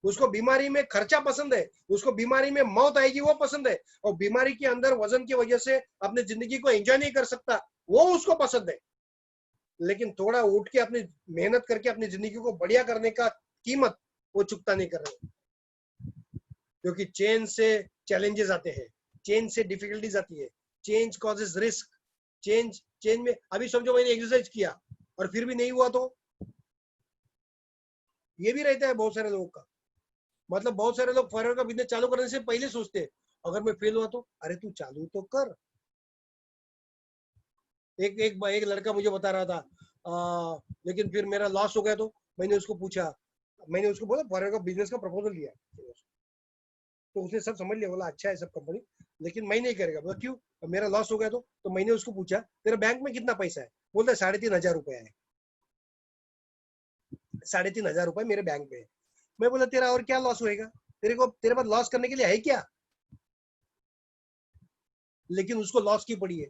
उसको बीमारी में खर्चा पसंद है, उसको बीमारी में मौत आएगी वो पसंद है, और बीमारी के अंदर वजन की वजह से अपनी जिंदगी को एंजॉय नहीं कर सकता, वो उसको पसंद है। लेकिन थोड़ा उठ के अपनी मेहनत करके अपनी जिंदगी को बढ़िया करने का कीमत वो चुकता नहीं कर रहे, क्योंकि चेंज से चैलेंजेस आते हैं, चेंज से डिफिकल्टीज आती है, चेंज कॉजेज रिस्क। चेंज में अभी समझो मैंने एक्सरसाइज किया और फिर भी नहीं हुआ तो ये भी रहता है बहुत सारे लोगों का। मतलब बहुत सारे लोग फॉरवर्ड का बिजनेस चालू करने से पहले सोचते हैं अगर मैं फेल हुआ तो, अरे तू चालू तो कर। एक लड़का मुझे बता रहा था लेकिन फिर मेरा लॉस हो गया तो मैंने उसको बोला फॉरवर्ड का बिजनेस का प्रपोजल दिया, तो उसने सब समझ लिया, बोला अच्छा है सब कंपनी, लेकिन मैं नहीं करेगा। बोला क्यों? मेरा लॉस हो गया तो मैंने उसको पूछा तेरा बैंक में कितना पैसा है? बोलता है 3,500 रुपया है, 3,500 रुपए मेरे बैंक में है। मैं बोला तेरा और क्या लॉस होएगा, तेरे पास लॉस करने के लिए है क्या? लेकिन उसको लॉस की पड़ी है।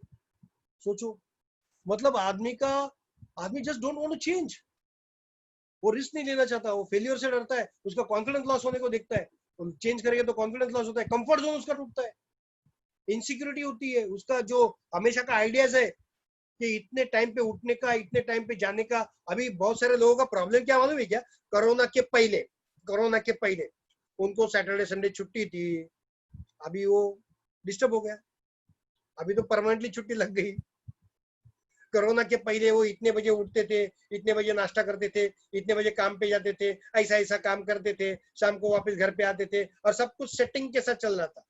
सोचो, मतलब आदमी just don't want to change. वो रिस्क नहीं लेना चाहता, वो फेलियर से डरता है, उसका कॉन्फिडेंस लॉस होने को देखता है। चेंज करेगा तो कॉन्फिडेंस लॉस होता है, कंफर्ट जोन उसका टूटता है, इनसिक्योरिटी होती है उसका। जो हमेशा का आइडियाज है कि इतने टाइम पे उठने का, इतने टाइम पे जाने का। अभी बहुत सारे लोगों का प्रॉब्लम क्या मालूम है क्या? कोरोना के पहले उनको सैटरडे संडे छुट्टी थी, अभी वो डिस्टर्ब हो गया, अभी तो परमानेंटली छुट्टी लग गई। कोरोना के पहले वो इतने बजे उठते थे, इतने बजे नाश्ता करते थे, इतने बजे काम पे जाते थे, ऐसा ऐसा काम करते थे, शाम को वापस घर पे आते थे और सब कुछ सेटिंग के साथ चल रहा था।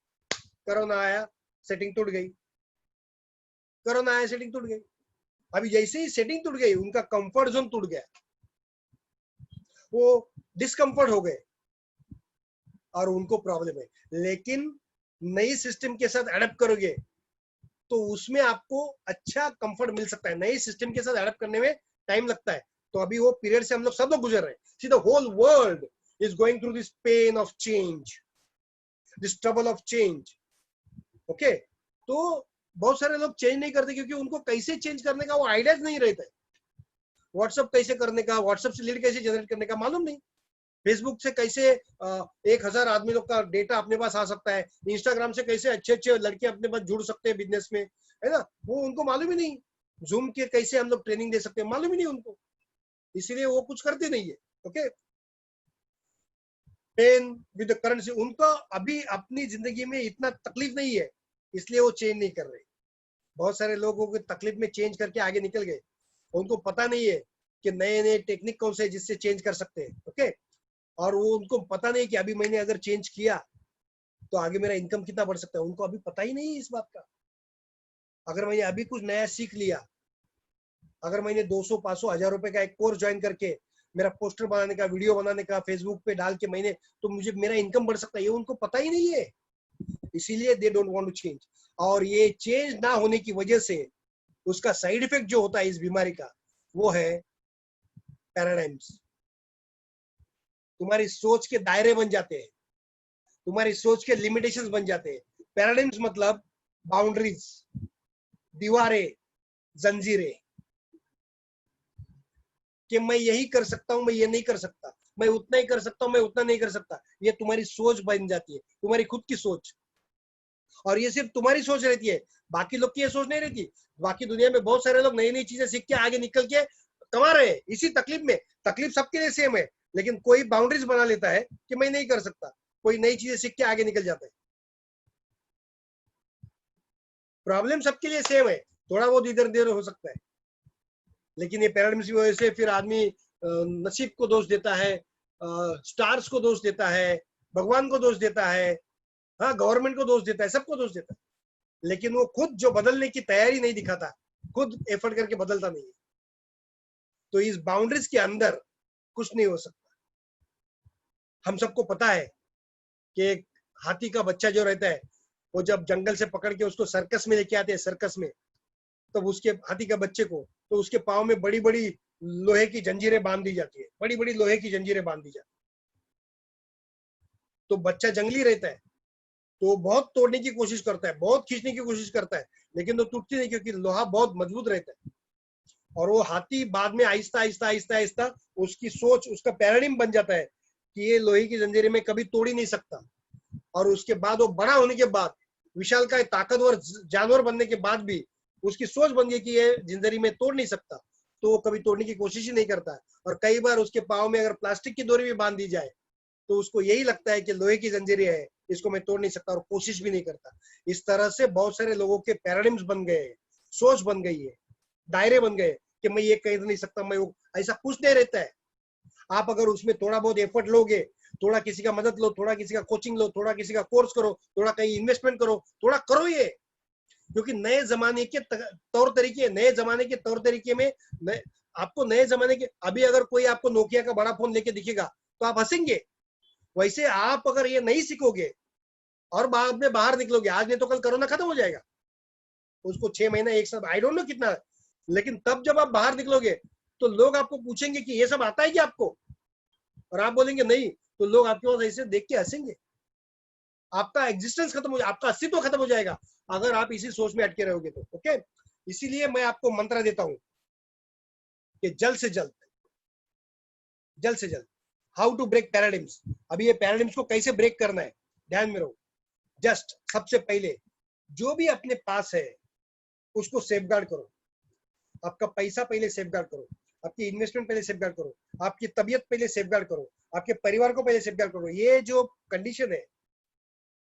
कोरोना आया, सेटिंग टूट गई। कोरोना आया, सेटिंग टूट गई। अभी जैसे ही सेटिंग टूट गई, उनका कंफर्ट जोन टूट गया, वो डिस्कंफर्ट हो गए और उनको प्रॉब्लम है। लेकिन नई सिस्टम के साथ अडेप्ट करोगे तो उसमें आपको अच्छा कंफर्ट मिल सकता है। नए सिस्टम के साथ अडेप्ट करने में टाइम लगता है, तो अभी वो पीरियड से हम लोग सब लोग गुजर रहे हैं। See the whole world is going through this pain of change, this trouble of change. Okay, तो बहुत सारे लोग चेंज नहीं करते क्योंकि उनको कैसे चेंज करने का वो आइडियाज नहीं रहता है। व्हाट्सएप कैसे करने का, व्हाट्सएप से लीड कैसे जनरेट करने का मालूम नहीं, फेसबुक से कैसे 1,000 आदमी लोग का डेटा अपने पास आ सकता है, इंस्टाग्राम से कैसे अच्छे अच्छे लड़के अपने पास जुड़ सकते हैं बिजनेस में, है ना, वो उनको मालूम ही नहीं। जूम के कैसे हम लोग ट्रेनिंग दे सकते हैं, मालूम ही नहीं उनको, इसीलिए वो कुछ करते नहीं है। Okay, pain with the currency, उनका अभी अपनी जिंदगी में इतना तकलीफ नहीं है, इसलिए वो चेंज नहीं कर रहे। बहुत सारे लोगों को तकलीफ में चेंज करके आगे निकल गए, उनको पता नहीं है कि नए नए टेक्निक कौन से जिससे चेंज कर सकते हैं। ओके, और वो उनको पता नहीं कि अभी मैंने अगर चेंज किया तो आगे मेरा इनकम कितना बढ़ सकता है, उनको अभी पता ही नहीं है इस बात का। अगर मैंने अभी कुछ नया सीख लिया, अगर मैंने 200, 500, 1000 रुपए का एक कोर्स ज्वाइन करके मेरा पोस्टर बनाने का, वीडियो बनाने का, फेसबुक पे डाल के मैंने, तो मुझे मेरा इनकम बढ़ सकता है, ये उनको पता ही नहीं है, इसीलिए they don't want to change. और ये चेंज ना होने की वजह से उसका साइड इफेक्ट जो होता है इस बीमारी का, वो है पैराडाइम्स। तुम्हारी सोच के दायरे बन जाते हैं, तुम्हारी सोच के लिमिटेशंस बन जाते हैं। पैराडाइम्स मतलब बाउंड्रीज, दीवारें, जंजीरें, कि मैं यही कर सकता हूं, मैं ये नहीं कर सकता, मैं उतना ही कर सकता हूं, मैं उतना नहीं कर सकता। ये तुम्हारी सोच बन जाती है, तुम्हारी खुद की सोच। और ये सिर्फ तुम्हारी सोच रहती है, बाकी लोग की ये सोच नहीं रहती। बाकी दुनिया में बहुत सारे लोग नई नई चीजें सीख के आगे निकल के कमा रहे हैं इसी तकलीफ में। तकलीफ सबके लिए सेम है, लेकिन कोई बाउंड्रीज बना लेता है कि मैं नहीं कर सकता, कोई नई चीजें सीख के आगे निकल जाता है। प्रॉब्लम सबके लिए सेम है, थोड़ा बहुत इधर उधर हो सकता है, लेकिन ये पैराडाइम्स की वजह से फिर आदमी नसीब को दोष देता है, स्टार्स को दोष देता है, भगवान को दोष देता है, हाँ गवर्नमेंट को दोष देता है, सबको दोष देता है, लेकिन वो खुद जो बदलने की तैयारी नहीं दिखाता, खुद एफर्ट करके बदलता नहीं है। तो इस बाउंड्रीज के अंदर कुछ नहीं हो सकता। हम सबको पता है कि एक हाथी का बच्चा जो रहता है, वो जब जंगल से पकड़ के उसको सर्कस में लेके आते हैं, सर्कस में, तब उसके हाथी का बच्चे को, तो उसके पाँव में बड़ी बड़ी लोहे की जंजीरें बांध दी जाती है, बड़ी बड़ी लोहे की जंजीरें बांध दी जाती है। तो बच्चा जंगली रहता है, तो बहुत तोड़ने की कोशिश करता है, बहुत खींचने की कोशिश करता है, लेकिन वो टूटती नहीं क्योंकि लोहा बहुत मजबूत रहता है। और वो हाथी बाद में आहिस्ता आहिस्ता आहिस्ता आहिस्ता उसकी सोच, उसका पैराडिम बन जाता है कि ये लोहे की जंजीरें में कभी तोड़ ही नहीं सकता। और उसके बाद वो बड़ा होने के बाद, विशालकाय ताकतवर जानवर बनने के बाद भी उसकी सोच बन गई कि ये जिंदगी में तोड़ नहीं सकता। तो वो कभी तोड़ने की कोशिश ही नहीं करता है। और कई बार उसके पाँव में अगर प्लास्टिक की डोरी भी बांध दी जाए तो उसको यही लगता है कि लोहे की जंजीरें है, इसको मैं तोड़ नहीं सकता, और कोशिश भी नहीं करता। इस तरह से बहुत सारे लोगों के पैराडिम्स बन गए हैं, सोच बन गई है, दायरे बन गए कि मैं ये कर नहीं सकता, मैं वो, ऐसा कुछ नहीं रहता है। आप अगर उसमें थोड़ा बहुत एफर्ट लोगे, थोड़ा किसी का मदद लो, थोड़ा किसी का कोचिंग लो, थोड़ा किसी का कोर्स करो, थोड़ा कहीं इन्वेस्टमेंट करो, थोड़ा करो ये, क्योंकि नए जमाने के तौर तरीके, नए जमाने के तौर तरीके में आपको नए जमाने के, अभी अगर कोई आपको नोकिया का बड़ा फोन लेके दिखेगा तो आप हंसेंगे। वैसे आप अगर ये नहीं सीखोगे और बाद में बाहर निकलोगे, आज नहीं तो कल कोरोना खत्म हो जाएगा, उसको 6 महीना, 1 साल, आई डोंट नो कितना, लेकिन तब जब आप बाहर निकलोगे तो लोग आपको पूछेंगे कि ये सब आता है क्या आपको, और आप बोलेंगे नहीं, तो लोग आपके पास ऐसे देख के हंसेंगे। आपका एग्जिस्टेंस खत्म हो जाएगा, आपका अस्तित्व खत्म हो जाएगा अगर आप इसी सोच में अटके रहोगे तो। ओके, इसीलिए मैं आपको मंत्र देता हूं कि जल्द से जल्द हाउ टू ब्रेक पैराडिम्स। अभी ये पैराडिम्स को कैसे ब्रेक करना है, ध्यान में रहो। जस्ट सबसे पहले जो भी अपने पास है उसको सेफगार्ड करो। आपका पैसा पहले सेफगार्ड करो, आपकी इन्वेस्टमेंट पहले सेफगार्ड करो, आपकी तबीयत पहले सेफगार्ड करो, आपके परिवार को पहले सेफगार्ड करो। ये जो कंडीशन है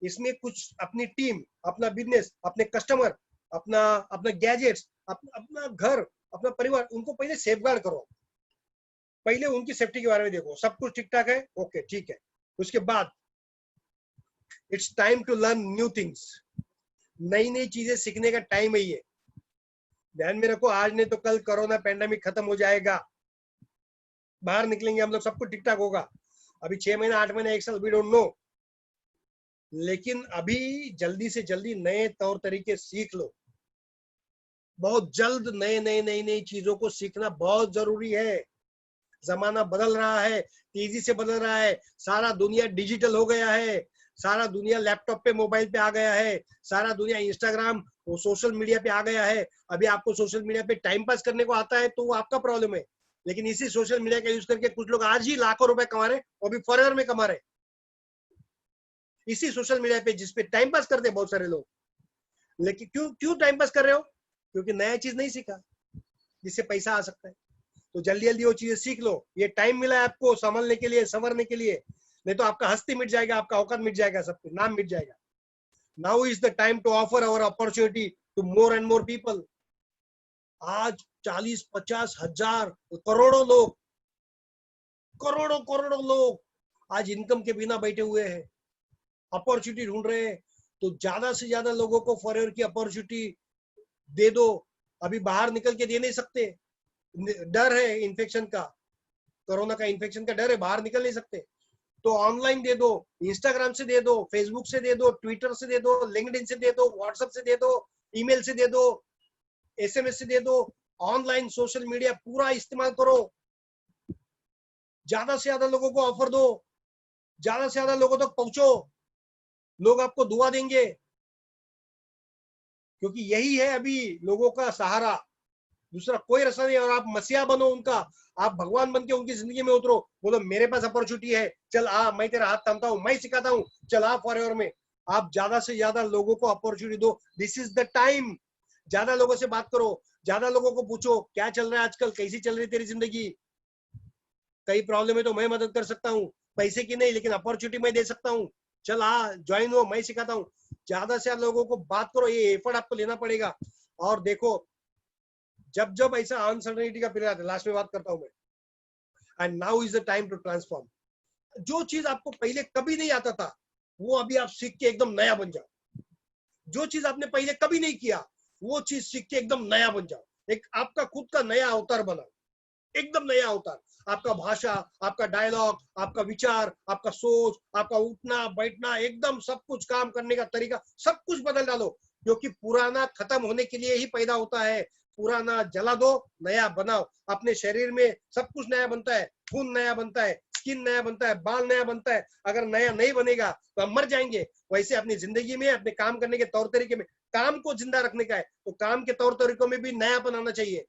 इसमें कुछ अपनी टीम, अपना बिजनेस, अपने कस्टमर, अपना गैजेट्स, अपना घर, अपना परिवार, उनको पहले सेफगार्ड करो। पहले उनकी सेफ्टी के बारे में देखो, सब कुछ ठीक ठाक है, ओके ठीक है। उसके बाद it's time to learn new things. नई नई चीजें सीखने का टाइम है ये, ध्यान में रखो। आज नहीं तो कल कोरोना पैंडेमिक खत्म हो जाएगा, बाहर निकलेंगे हम लोग, सब कुछ ठीक ठाक होगा। अभी 6 महीना, 8 महीना, 1 साल, वी डोंट नो, लेकिन अभी जल्दी से जल्दी नए तौर तरीके सीख लो। बहुत जल्द नई चीजों को सीखना बहुत जरूरी है। जमाना बदल रहा है, तेजी से बदल रहा है, सारा दुनिया डिजिटल हो गया है, सारा दुनिया लैपटॉप पे, मोबाइल पे आ गया है, सारा दुनिया इंस्टाग्राम, सोशल मीडिया पे आ गया है। अभी आपको सोशल मीडिया पे टाइम पास करने को आता है तो वो आपका प्रॉब्लम है, लेकिन इसी सोशल मीडिया का यूज करके कुछ लोग आज ही लाखों रुपए कमा रहे, वो भी फॉरेनर में कमा रहे, इसी सोशल मीडिया पे, जिसपे टाइम पास करते हैं बहुत सारे लोग। लेकिन क्यों टाइम पास कर रहे हो? क्योंकि नया चीज नहीं सीखा जिससे पैसा आ सकता है। तो जल्दी जल्दी वो चीजें सीख लो, ये टाइम मिला है आपको संभलने के लिए, संवरने के लिए, नहीं तो आपका हस्ती मिट जाएगा, आपका औकात मिट जाएगा, सब कुछ नाम मिट जाएगा। Now is the time to offer our opportunity to more and more people. आज 40-50 हजार, करोड़ों लोग आज इनकम के बिना बैठे हुए हैं, अपॉर्चुनिटी ढूंढ रहे हैं। तो ज्यादा से ज्यादा लोगों को फॉरएवर की अपॉर्चुनिटी दे दो। अभी बाहर निकल के दे नहीं सकते, डर है इन्फेक्शन का, कोरोना का इन्फेक्शन का डर है, बाहर निकल नहीं सकते, तो ऑनलाइन दे दो, इंस्टाग्राम से दे दो, फेसबुक से दे दो, ट्विटर से दे दो, लिंक्डइन से दे दो, व्हाट्सएप से दे दो, ईमेल से दे दो, एसएमएस से दे दो, ऑनलाइन सोशल मीडिया पूरा इस्तेमाल करो। ज्यादा से ज्यादा लोगों को ऑफर दो, ज्यादा से ज्यादा लोगों तक पहुंचो, लोग आपको दुआ देंगे, क्योंकि यही है अभी लोगों का सहारा, दूसरा कोई रास्ता नहीं। और आप मसीहा बनो उनका, आप भगवान बन के उनकी जिंदगी में उतरो, बोलो मेरे पास अपॉर्चुनिटी है, चल आ, मैं तेरा हाथ थामता हूँ, मैं सिखाता हूँ, चल आ फॉरएवर में। आप ज्यादा से ज्यादा लोगों को अपॉर्चुनिटी दो, दिस इज द टाइम। ज्यादा लोगों से बात करो, ज्यादा लोगों को पूछो क्या चल रहा है आजकल, कैसी चल रही है तेरी जिंदगी, कई प्रॉब्लम है तो मैं मदद कर सकता हूँ, पैसे की नहीं लेकिन अपॉर्चुनिटी मैं दे सकता हूँ, चल आ ज्वाइन हो, मैं सिखाता हूँ। ज्यादा से ज्यादा लोगों को बात करो, ये एफर्ट आपको लेना पड़ेगा। और देखो, जब जब ऐसा अनसर्टेनिटी का पीरियड आता है, लास्ट में बात करता हूं मैं, and now is the time to transform. जो चीज आपको पहले कभी नहीं आता था वो अभी आप सीख के एकदम नया बन जाओ। जो चीज आपने पहले कभी नहीं किया वो चीज सीख के एकदम नया बन जाओ, एक आपका खुद का नया अवतार बनाओ, एकदम नया अवतार। आपका भाषा, आपका डायलॉग, आपका विचार, आपका सोच, आपका उठना बैठना, एकदम सब कुछ, काम करने का तरीका, सब कुछ बदल डालो, क्योंकि पुराना खत्म होने के लिए ही पैदा होता है। पुराना जला दो, नया बनाओ। अपने शरीर में सब कुछ नया बनता है, खून नया बनता है, स्किन नया बनता है, बाल नया बनता है। अगर नया नहीं बनेगा तो हम मर जाएंगे। वैसे अपनी जिंदगी में, अपने काम करने के तौर तरीके में, काम को जिंदा रखने का है तो काम के तौर तरीकों में भी नयापन आना चाहिए।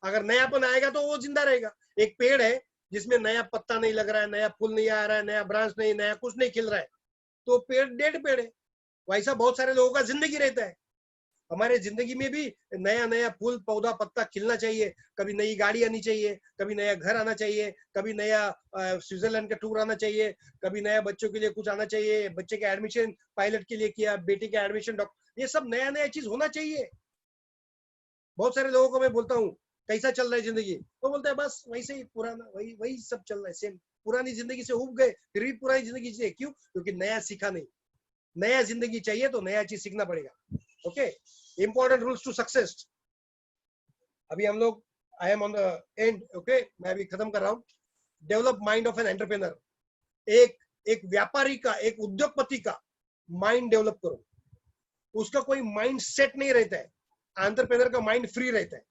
अगर नयापन आएगा तो वो जिंदा रहेगा। एक पेड़ है जिसमें नया पत्ता नहीं लग रहा है, नया फूल नहीं आ रहा है, नया ब्रांच नहीं, नया कुछ नहीं खिल रहा है, तो पेड़ डेड पेड़ है। वैसा बहुत सारे लोगों का जिंदगी रहता है, हमारे जिंदगी में भी नया नया फूल पौधा पत्ता खिलना चाहिए, कभी नई गाड़ी आनी चाहिए, कभी नया घर आना चाहिए, कभी नया स्विट्जरलैंड का टूर आना चाहिए, कभी नया बच्चों के लिए कुछ आना चाहिए, बच्चे के एडमिशन पायलट के लिए किया, बेटी के एडमिशन डॉक्टर, ये सब नया नया चीज होना चाहिए। बहुत सारे लोगों को मैं बोलता हूँ कैसा चल रहा है जिंदगी, वो बोलते हैं बस वैसे ही पुराना, वही वही सब चल रहा है सेम। पुरानी जिंदगी से उब गए, फिर भी पुरानी जिंदगी से, क्यों? क्योंकि नया सीखा नहीं। नया जिंदगी चाहिए तो नया चीज सीखना पड़ेगा। Okay, important rules to success. अभी हम लोग, I am on the end, okay, मैं अभी खत्म कर रहा हूँ। Develop mind of an entrepreneur. एक व्यापारी का, एक उद्योगपति का माइंड डेवलप करो। उसका कोई माइंड सेट नहीं रहता है। एंटरप्रेन्योर का माइंड फ्री रहता है,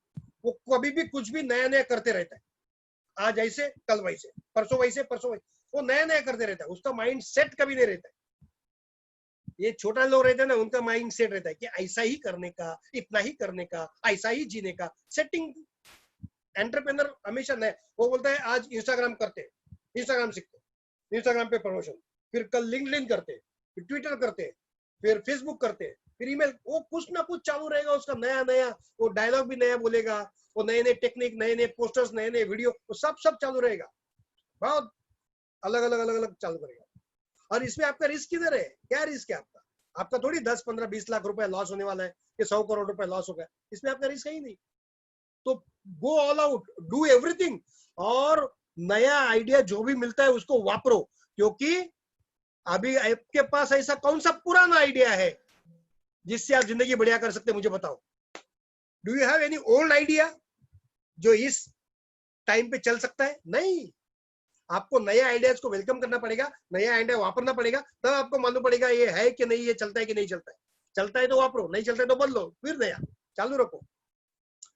वो कभी भी कुछ भी नया नया करते रहता है। आज ऐसे, कल वैसे, परसों वैसे, परसों वैसे, वो नया नया करते रहता है। उसका माइंड सेट कभी नहीं रहता है। ये छोटा लोग रहते हैं ना, उनका माइंड सेट रहता है कि ऐसा ही करने का, इतना ही करने का, ऐसा ही जीने का सेटिंग। एंटरप्रेन्योर हमेशा नया, वो बोलता है आज इंस्टाग्राम करते, इंस्टाग्राम सीखते, इंस्टाग्राम पे प्रमोशन, फिर कल लिंक्डइन करते, फिर ट्विटर करते, फिर फेसबुक करते, फिर ईमेल, वो कुछ ना कुछ चालू रहेगा उसका नया नया। वो डायलॉग भी नया बोलेगा, वो नए नए टेक्निक, नए नए पोस्टर्स, नए नए वीडियो, वो सब चालू रहेगा। बहुत अलग अलग अलग अलग चालू करेगा। और इसमें आपका रिस्क किधर है? क्या रिस्क है आपका? आपका थोड़ी 10, 15, 20 लाख रुपए लॉस होने वाला है कि 100 करोड़ रुपए लॉस हो गया, इसमें आपका रिस्क है ही नहीं। तो go all out, do everything, और नया आइडिया जो भी मिलता है उसको वापरो। क्योंकि अभी आपके पास ऐसा कौन सा पुराना आइडिया है जिससे आप जिंदगी बढ़िया कर सकते हैं? मुझे बताओ। Do you have any old idea जो इस टाइम पे चल सकता है? नहीं। आपको नए आइडियाज को वेलकम करना पड़ेगा, नया आइडिया वापरना पड़ेगा, तब आपको मालूम पड़ेगा ये है कि नहीं, ये चलता है कि नहीं चलता है। चलता है तो वापरो, नहीं चलता है तो बदलो, फिर नया चालू रखो।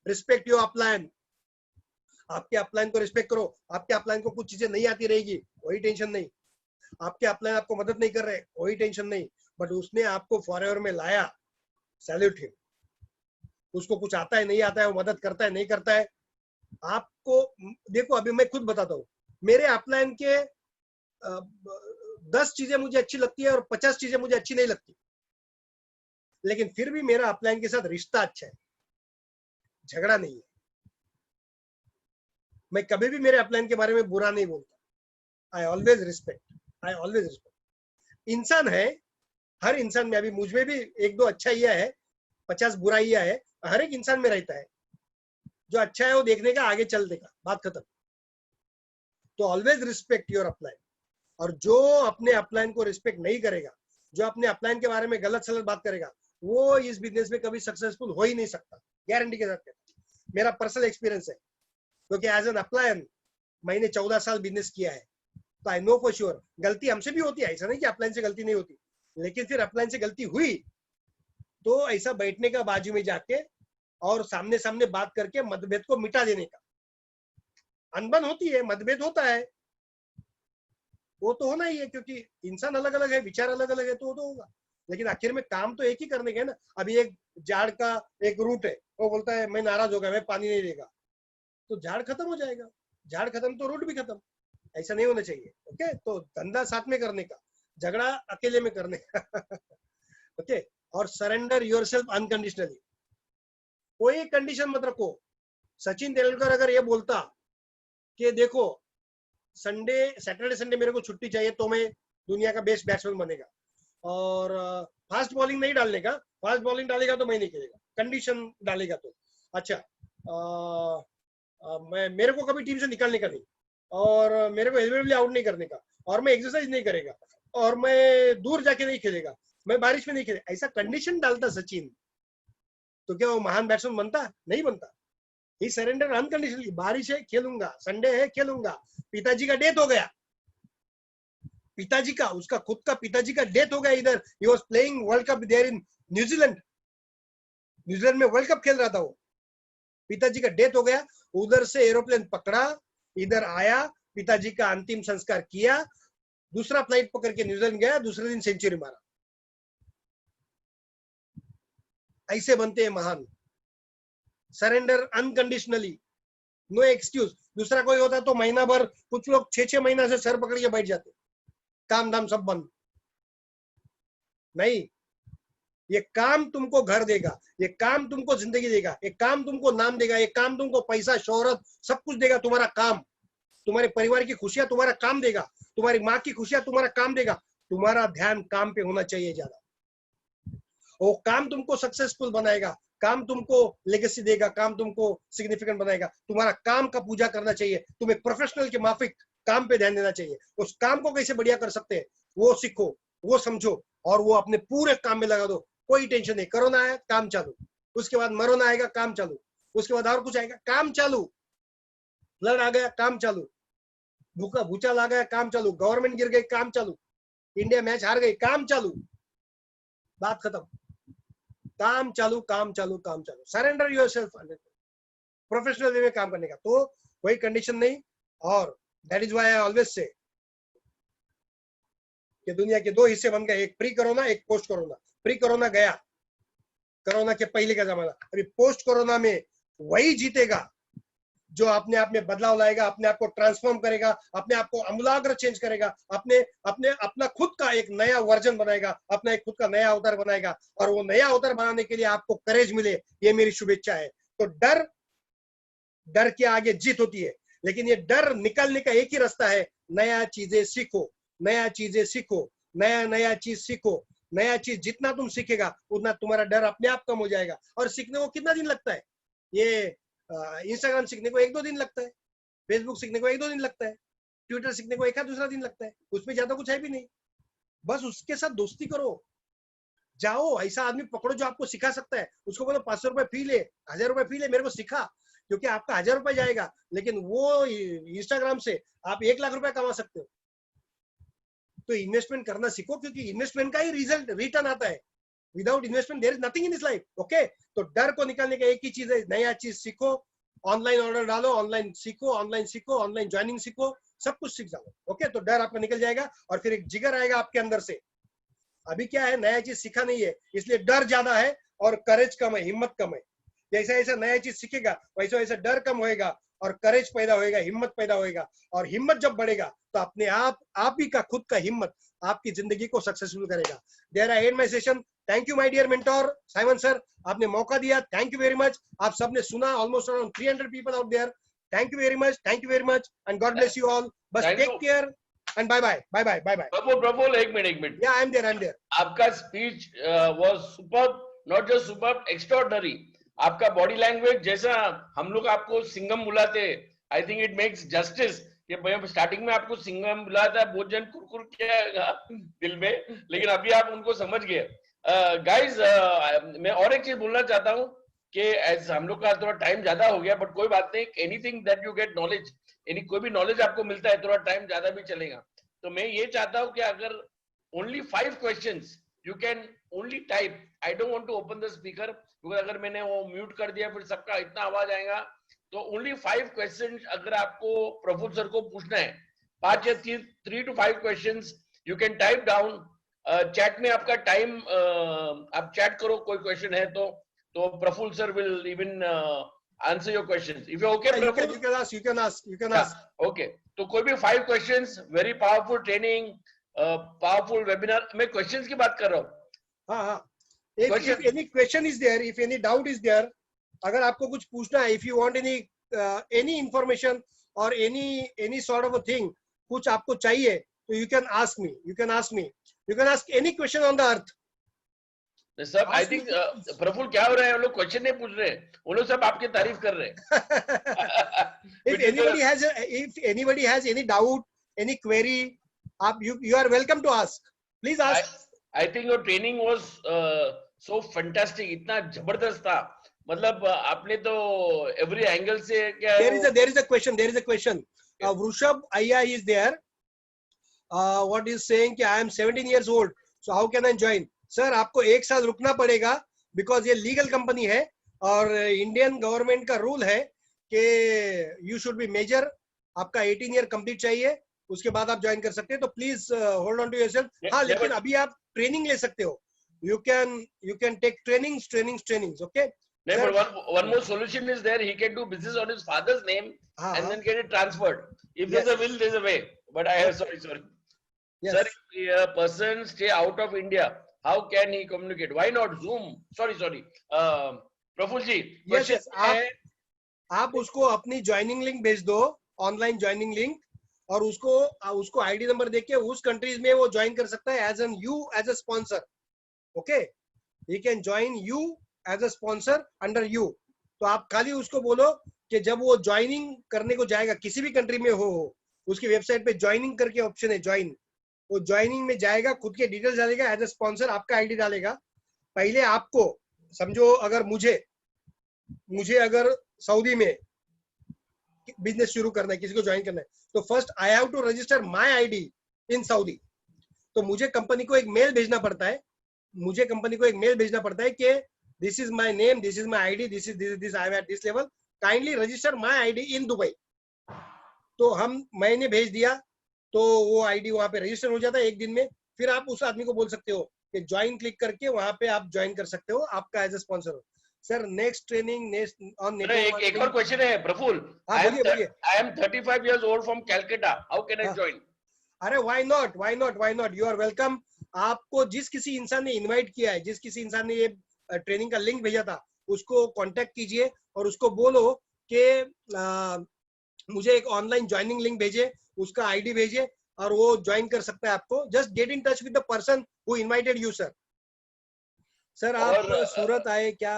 Respect your upline. आपके अपलाइन को रिस्पेक्ट करो। आपके अपलाइन को कुछ चीजें नहीं आती रहेगी, वही टेंशन नहीं। आपके अपलाइन आपको मदद नहीं कर रहे, वही टेंशन नहीं। बट उसने आपको फॉरएवर में लाया, सैल्यूट हिम। उसको कुछ आता है, नहीं आता है, वो मदद करता है, नहीं करता है, आपको देखो। अभी मैं खुद बताता हूँ, मेरे अपलाइन के 10 चीजें मुझे अच्छी लगती है और 50 चीजें मुझे अच्छी नहीं लगती, लेकिन फिर भी मेरा अपलाइन के साथ रिश्ता अच्छा है, झगड़ा नहीं है। मैं कभी भी मेरे अपलाइन के बारे में बुरा नहीं बोलता। I always respect, I always respect. इंसान है, हर इंसान में, अभी मुझ में भी 1-2 अच्छाइयां है, 50 बुराइयां है, हर एक इंसान में रहता है। जो अच्छा है वो देखने का, आगे चल देगा, बात खत्म। तो ऑलवेज रिस्पेक्ट योर अपलाइन। और जो अपने अपलाइन को रिस्पेक्ट नहीं करेगा, जो अपने अपलाइन के बारे में गलत सलत बात करेगा, वो इस बिजनेस में कभी सक्सेसफुल हो ही नहीं सकता, गारंटी के साथ कहता हूं। मेरा पर्सनल एक्सपीरियंस है, क्योंकि एज एन अपलाइन मैंने 14 साल बिजनेस किया है, तो आई नो फॉर श्योर गलती हमसे भी होती है। ऐसा नहीं कि अपलाइन से गलती नहीं होती, लेकिन फिर अपलाइन से गलती हुई तो ऐसा बैठने का बाजू में जाके और सामने सामने बात करके मतभेद को मिटा देने का। अनबन होती है, मतभेद होता है, वो तो होना ही है, क्योंकि इंसान अलग अलग है, विचार अलग अलग है, तो वो तो होगा। लेकिन आखिर में काम तो एक ही करने का है ना। अभी एक झाड़ का एक रूट है, वो बोलता है मैं नाराज हो गया, मैं पानी नहीं देगा, तो झाड़ खत्म हो जाएगा। झाड़ खत्म तो रूट भी खत्म। ऐसा नहीं होना चाहिए। ओके, तो धंधा साथ में करने का, झगड़ा अकेले में करने का। ओके, और सरेंडर योरसेल्फ अनकंडीशनली। कोई कंडीशन मत रखो। सचिन तेंदुलकर अगर ये बोलता कि देखो सैटरडे संडे मेरे को छुट्टी चाहिए तो मैं दुनिया का बेस्ट बैट्समैन बनेगा, और फास्ट बॉलिंग नहीं डालने का, फास्ट बॉलिंग डालेगा तो मैं नहीं खेलेगा, कंडीशन डालेगा तो अच्छा, मैं मेरे को कभी टीम से निकालने का नहीं, और मेरे को एलिमिनेटली आउट नहीं करने का, और मैं एक्सरसाइज नहीं करेगा, और मैं दूर जाके नहीं खेलेगा, मैं बारिश में नहीं खेलेगा, ऐसा कंडीशन डालता सचिन, तो क्या वो महान बैट्समैन बनता? नहीं बनता। ही सरेंडर अनकंडीशनली। बारिश है खेलूंगा, संडे है खेलूंगा। पिताजी का डेथ हो गया, पिताजी का, उसका खुद का पिताजी का डेथ हो गया इधर, he was playing World Cup there in New Zealand, New Zealand में वर्ल्ड कप खेल रहा था वो, पिताजी का डेथ हो गया, उधर से एरोप्लेन पकड़ा, इधर आया, पिताजी का अंतिम संस्कार किया, दूसरा फ्लाइट पकड़ के न्यूजीलैंड गया, दूसरे दिन सेंचुरी मारा। ऐसे बनते हैं महान। Surrender unconditionally, no excuse. दूसरा कोई होता तो महीना भर, कुछ लोग 6-6 महीना से सर पकड़ के बैठ जाते, काम धाम सब बंद। नहीं, ये काम तुमको घर देगा, ये काम तुमको जिंदगी देगा, ये काम तुमको नाम देगा, ये काम तुमको पैसा शोहरत सब कुछ देगा। तुम्हारा काम, तुम्हारे परिवार की खुशियां तुम्हारा काम देगा, तुम्हारी माँ की खुशियां तुम्हारा काम देगा। तुम्हारा ध्यान काम पे होना चाहिए ज्यादा। वो काम तुमको सक्सेसफुल बनाएगा, काम तुमको लेगेसी देगा, काम तुमको सिग्निफिकेंट बनाएगा। तुम्हारा काम का पूजा करना चाहिए, तुम एक प्रोफेशनल के माफिक काम पे ध्यान देना चाहिए। उस काम को कैसे बढ़िया कर सकते हैं वो सीखो, वो समझो और वो अपने पूरे काम में लगा दो। कोई टेंशन नहीं। कोरोना आया, काम चालू। उसके बाद मरोना आएगा, काम चालू। उसके बाद और कुछ आएगा, काम चालू। फ्लड आ गया, काम चालू। भूखा भूचाल आ गया, काम चालू। गवर्नमेंट गिर गई, काम चालू। इंडिया मैच हार गई, काम चालू। बात खत्म। काम चालू, काम चालू, काम चालू। सरेंडर योरसेल्फ प्रोफेशनल वे में काम करने का। तो कोई कंडीशन नहीं। और that is why I always say कि दुनिया के दो हिस्से बन गए, एक प्री कोरोना, एक पोस्ट कोरोना। प्री कोरोना गया, कोरोना के पहले का जमाना। अभी पोस्ट कोरोना में वही जीतेगा जो अपने आप में बदलाव लाएगा, अपने आप को ट्रांसफॉर्म करेगा, अपने आप को अमूलाग्र चेंज करेगा, अपना खुद का एक नया वर्जन बनाएगा, अपना एक खुद का नया अवतार बनाएगा। और वो नया अवतार बनाने के लिए आपको करेज मिले, ये मेरी शुभेच्छा है। तो डर के आगे जीत होती है, लेकिन ये डर निकलने का एक ही रास्ता है, नया चीजें सीखो, नया चीजें सीखो, नया चीज सीखो। नया चीज जितना तुम सीखेगा उतना तुम्हारा डर अपने आप कम हो जाएगा। और सीखने को कितना दिन लगता है? ये इंस्टाग्राम सीखने को 1-2 दिन लगता है, फेसबुक सीखने को 1-2 दिन लगता है, ट्विटर सीखने को 1-दूसरा दिन लगता है। उसमें ज्यादा कुछ है भी नहीं। बस उसके साथ दोस्ती करो, जाओ, ऐसा आदमी पकड़ो जो आपको सिखा सकता है। उसको बोलो 500 रुपए फी ले, 1000 रुपए फी ले, मेरे को सिखा। क्योंकि आपका 1000 रुपए जाएगा, लेकिन वो इंस्टाग्राम से आप 1 लाख रुपए कमा सकते हो। तो इन्वेस्टमेंट करना सीखो, क्योंकि इन्वेस्टमेंट का ही रिटर्न आता है। Without investment there is nothing in this life. Okay, तो डर को निकालने का एक ही चीज है, नया चीज सीखो, ऑनलाइन ऑर्डर डालो, ऑनलाइन सीखो, ऑनलाइन ज्वाइनिंग सीखो, सब कुछ सीख जाओ। ओके, तो डर आपका निकल जाएगा और फिर एक जिगर आएगा आपके अंदर से। अभी क्या है, नया चीज सीखा नहीं है, इसलिए डर ज्यादा है और करेज कम है, हिम्मत कम है। जैसा जैसा नया चीज सीखेगा वैसा वैसा डर कम होएगा और करेज पैदा होएगा, हिम्मत पैदा होएगा। और हिम्मत जब बढ़ेगा तो अपने आप ही का खुद का हिम्मत आपकी जिंदगी को सक्सेसफुल करेगा। There I end my session. Thank you my dear mentor Simon sir, आपने मौका दिया, थैंक यू वेरी मच। आप सबने सुना, almost around 300 people out there. Thank you very much and God bless you all. बस take care and bye bye. Praful, एक मिनट। Yeah I am there. आपका speech was superb, not just superb, extraordinary. आपका body language, जैसा हम लोग आपको सिंघम बुलाते, I think it makes justice. कि भैया स्टार्टिंग में आपको सिंघम बुलाया था, बहुत जन कुरकुर किया दिल में, लेकिन अभी आप उनको समझ गए। गाइस, मैं और एक चीज बोलना चाहता हूँ कि एज हम लोग का थोड़ा टाइम ज्यादा हो गया, बट कोई बात नहीं। Anything that you get knowledge, कोई भी नॉलेज आपको मिलता है, थोड़ा टाइम ज्यादा भी चलेगा। तो मैं ये चाहता हूँ कि अगर only 5 questions you can only type. I don't want to open the speaker because अगर मैंने वो म्यूट कर दिया फिर सबका इतना आवाज आएगा। तो only 5 questions अगर आपको प्रफुल्ल सर को पूछना है, 5 या 3 to 5 questions you can type down. Chat में आपका टाइम, आप चैट करो, कोई क्वेश्चन है तो Praful sir will even answer your questions. If you're okay, Praful? You can ask. Okay. तो कोई भी 5 questions, very powerful training, powerful webinar. मैं क्वेश्चंस की बात कर रहा हूँ। हाँ, if any question is there, if any doubt is there, अगर आपको कुछ पूछना है, if you want any information or any sort of a thing, कुछ आपको चाहिए, तो you can ask me. You can ask any question on the earth. सब आई थिंक प्रफुल्ल क्या हो रहा है, वो लोग क्वेश्चन नहीं पूछ रहे, वो लोग सब आपकी तारीफ कर रहे हैं। If anybody has any doubt, any query, you are welcome to ask. Please ask. I think your training was so fantastic, इतना जबरदस्त था। मतलब आपने तो every angle से क्या there is a question. Vrushab Ayya is there. What is saying कि I am 17 years old, so how can I join? Sir, आपको 1 साल रुकना पड़ेगा, बिकॉज ये लीगल कंपनी है और इंडियन गवर्नमेंट का रूल है कि यू शुड बी मेजर। आपका 18 ईयर कंप्लीट चाहिए, उसके बाद आप ज्वाइन कर सकते हैं। तो please hold on to yourself. हाँ, लेकिन अभी आप ट्रेनिंग ले सकते हो। You can take trainings. Okay, one more solution is there. He can do business on his father's name and then get it transferred. If there's a will, there's a way. But sorry. Yes. Sir, if a person stay out of India how can he communicate? Why not Zoom? Sorry. Praful ji, yes question yes, है, आप उसको अपनी joining link भेज दो, online joining link, और उसको ID number देके उस कंट्रीज में वो ज्वाइन कर सकता है as an you as a sponsor. Okay, he can join you as a sponsor under you. तो आप खाली उसको बोलो कि जब वो ज्वाइनिंग करने को जाएगा किसी भी कंट्री में हो, उसकी वेबसाइट पे ज्वाइनिंग करके ऑप्शन है ज्वाइन, वो ज्वाइनिंग में जाएगा, खुद के डिटेल्स डालेगा, एज अ स्पॉन्सर आपका आईडी डालेगा. पहले आपको समझो, अगर मुझे अगर सऊदी में बिजनेस शुरू करना है, किसी को ज्वाइन करना है, तो first I have to register my ID in Saudi. तो मुझे कंपनी को एक मेल भेजना पड़ता है, कि this is my name, this is my ID, this I am at this level, kindly register my ID in Dubai. तो मैंने भेज दिया, तो वो आईडी वहां पे रजिस्टर हो जाता है एक दिन में. फिर आप उस आदमी को बोल सकते हो कि ज्वाइन क्लिक करके वहां पे आप ज्वाइन कर सकते हो, आपका एज ए स्पॉन्सर हो. सर नेक्स्ट ट्रेनिंग ऑन एक और क्वेश्चन है प्रफुल. हाँ बोलिए. I am 35 years old from Calcutta. How can I join? अरे why not, you are welcome. आपको जिस किसी इंसान ने इनवाइट किया है, जिस किसी इंसान ने ये ट्रेनिंग का लिंक भेजा था, उसको कांटेक्ट कीजिए और उसको बोलो कि मुझे एक ऑनलाइन ज्वाइनिंग लिंक भेजे, उसका आईडी भेजे और वो ज्वाइन कर सकता है आपको. Just get in touch with the person who invited you. Sir आप सूरत आए क्या?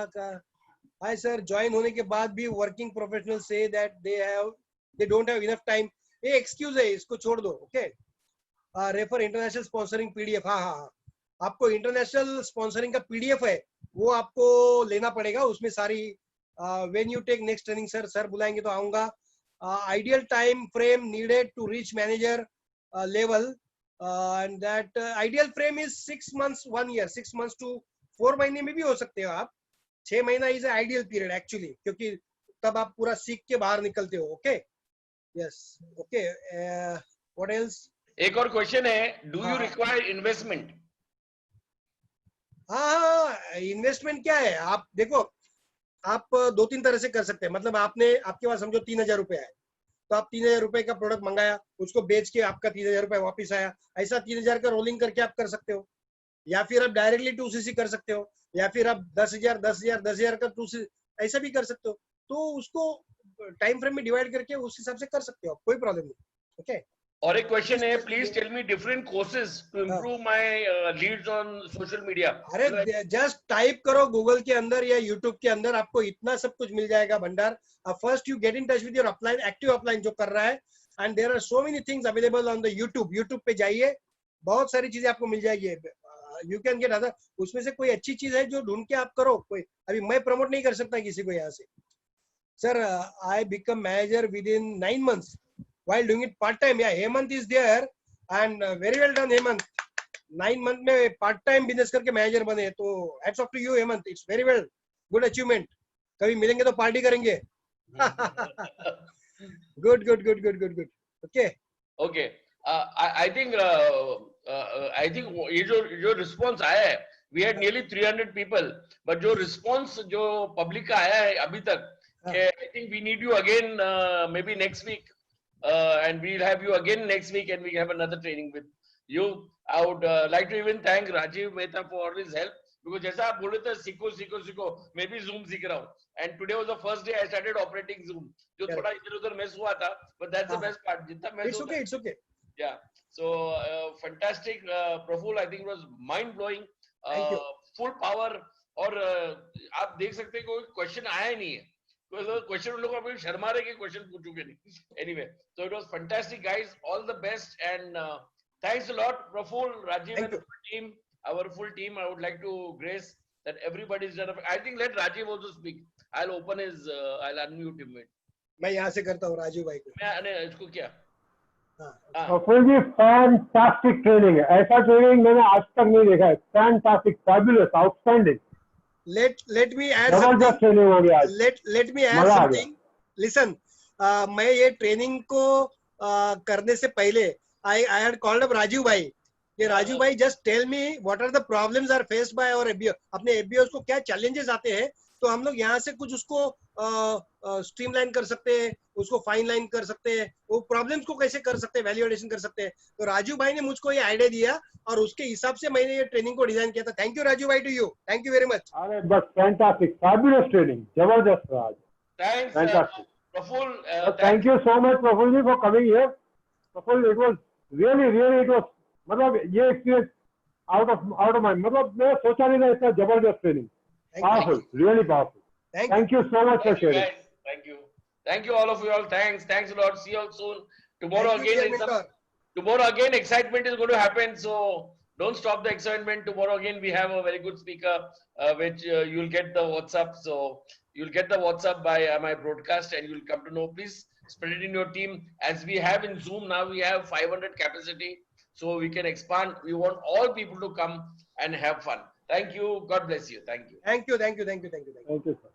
हाय सर, ज्वाइन होने के बाद भी working professional say that they don't have enough time. ये एक्सक्यूज है, इसको छोड़ दो. Okay, refer international sponsoring PDF. हाँ, आपको इंटरनेशनल स्पॉन्सरिंग का पीडीएफ है, वो आपको लेना पड़ेगा. उसमें सारी when you take next training, sir बुलाएंगे तो आऊंगा. Ideal time frame needed to reach manager level, and that ideal frame is 6 months 1 year, 6 months to 4 महीने में भी हो सकते हो आप. 6 महीना इज आइडियल पीरियड एक्चुअली, क्योंकि तब आप पूरा सीख के बाहर निकलते हो. Okay, yes. Okay, what else? एक और क्वेश्चन है, डू यू रिक्वायर इन्वेस्टमेंट? हाँ, इन्वेस्टमेंट क्या है? आप देखो, आप 2-3 तरह से कर सकते हैं. मतलब आपके पास समझो 3,000 रुपए है, तो आप 3,000 रुपए का प्रोडक्ट मंगाया, उसको बेच के आपका 3,000 रुपए वापिस आया, ऐसा 3,000 का रोलिंग करके आप कर सकते हो. या फिर आप डायरेक्टली 2cc कर सकते हो, या फिर आप 10,000 का 2cc ऐसा भी कर सकते हो. तो उसको टाइम फ्रेम में डिवाइड करके उस हिसाब से कर सकते हो, कोई प्रॉब्लम नहीं. ओके. और एक क्वेश्चन है, please tell me different courses to improve my leads on social media. अरे जस्ट टाइप करो गूगल के अंदर या यूट्यूब के अंदर, आपको इतना सब कुछ मिल जाएगा भंडार. First you get in touch with your upline, active upline जो कर रहा है, and there are so many things available on the YouTube पे जाइए, बहुत सारी चीजें आपको मिल जाएगी. यू कैन गेट अदर, उसमें से कोई अच्छी चीज है जो ढूंढ के आप करो. कोई अभी मैं प्रमोट नहीं कर सकता किसी को यहाँ से. Sir I become manager with in 9 months while doing it part time. Yeah, Hemant is there and very well done Hemant. 9 month में पार्ट टाइम बिजनेस करके मैनेजर बने, तो hats off to you Hemant. It's very well, good achievement. कभी मिलेंगे तो party करेंगे. Good. Okay, I think ये जो रिस्पॉन्स आया है, we had nearly 300 people, but जो रिस्पॉन्स जो पब्लिक का आया है अभी तक, I think we need you again maybe next week, and we'll have you again next week and we have another training with you. I would like to even thank Rajiv Mehta for all his help, because जैसा आप बोल रहे थे सीखो, मैं भी Zoom सीख रहा हूँ, and today was the first day I started operating Zoom, जो थोड़ा इधर-उधर mess हुआ था, but that's the best part. जितना mess होता है, it's okay. Yeah, so fantastic, Praful. I think it was mind blowing, full power. और आप देख सकते हैं कोई क्वेश्चन आया ही नहीं है, क्वेश्चन उन लोगों को शर्मा रहे कि क्वेश्चन पूछोगे नहीं. Anyway, so it was fantastic, guys. All the best and thanks a lot, Praful, Rajiv, and the team, our full team. I would like to grace that everybody's done. I think let Rajiv also speak. I'll open his, I'll unmute him. मैं यहाँ से करता हूँ राजीव भाई को. मैं इसको क्या? प्रफुल जी, फैंटास्टिक ट्रेनिंग है. ऐसा ट्रेनिंग मैंने आज तक नहीं देखा है. Fantastic, fabulous, outstanding. Let me add something. Let me add something. Listen, मैं ये ट्रेनिंग को करने से पहले I had called up Rajiv भाई, कि राजीव भाई just tell me what are the problems are faced by our FBO. अपने FBOs को क्या challenges आते हैं, तो हम लोग यहाँ से कुछ उसको स्ट्रीमलाइन कर सकते हैं, उसको फाइन लाइन कर सकते हैं, वो प्रॉब्लम्स को कैसे कर सकते हैं, वैल्यूएडेशन कर सकते हैं। तो राजू भाई ने मुझको ये आइडिया दिया और उसके हिसाब से मैंने ये ट्रेनिंग को डिजाइन किया था। थैंक यू राजू भाई, to you, thank you very much. अरे बस फैंटास्टिक, फैबुलस ट्रेनिंग, जबरदस्त Raj, Thanks, fantastic. Praful. Thank you so much, Praful ji, for coming here. Praful, it was really, it was, मतलब ये experience out of my, मतलब मैं सोचा नहीं था इतना जबरदस्त training, powerful, really powerful. Thank you so much for Thank you, sharing. guys. Thank you, all of you all. Thanks a lot. See you all soon. Tomorrow Thank you, again, dear mentor. tomorrow again, excitement is going to happen. So don't stop the excitement. Tomorrow again, we have a very good speaker, which you'll get the WhatsApp. So you'll get the WhatsApp by my broadcast, and you'll come to know. Please spread it in your team. As we have in Zoom now, we have 500 capacity, so we can expand. We want all people to come and have fun. Thank you. God bless you. Thank you. Thank you. Thank you, sir.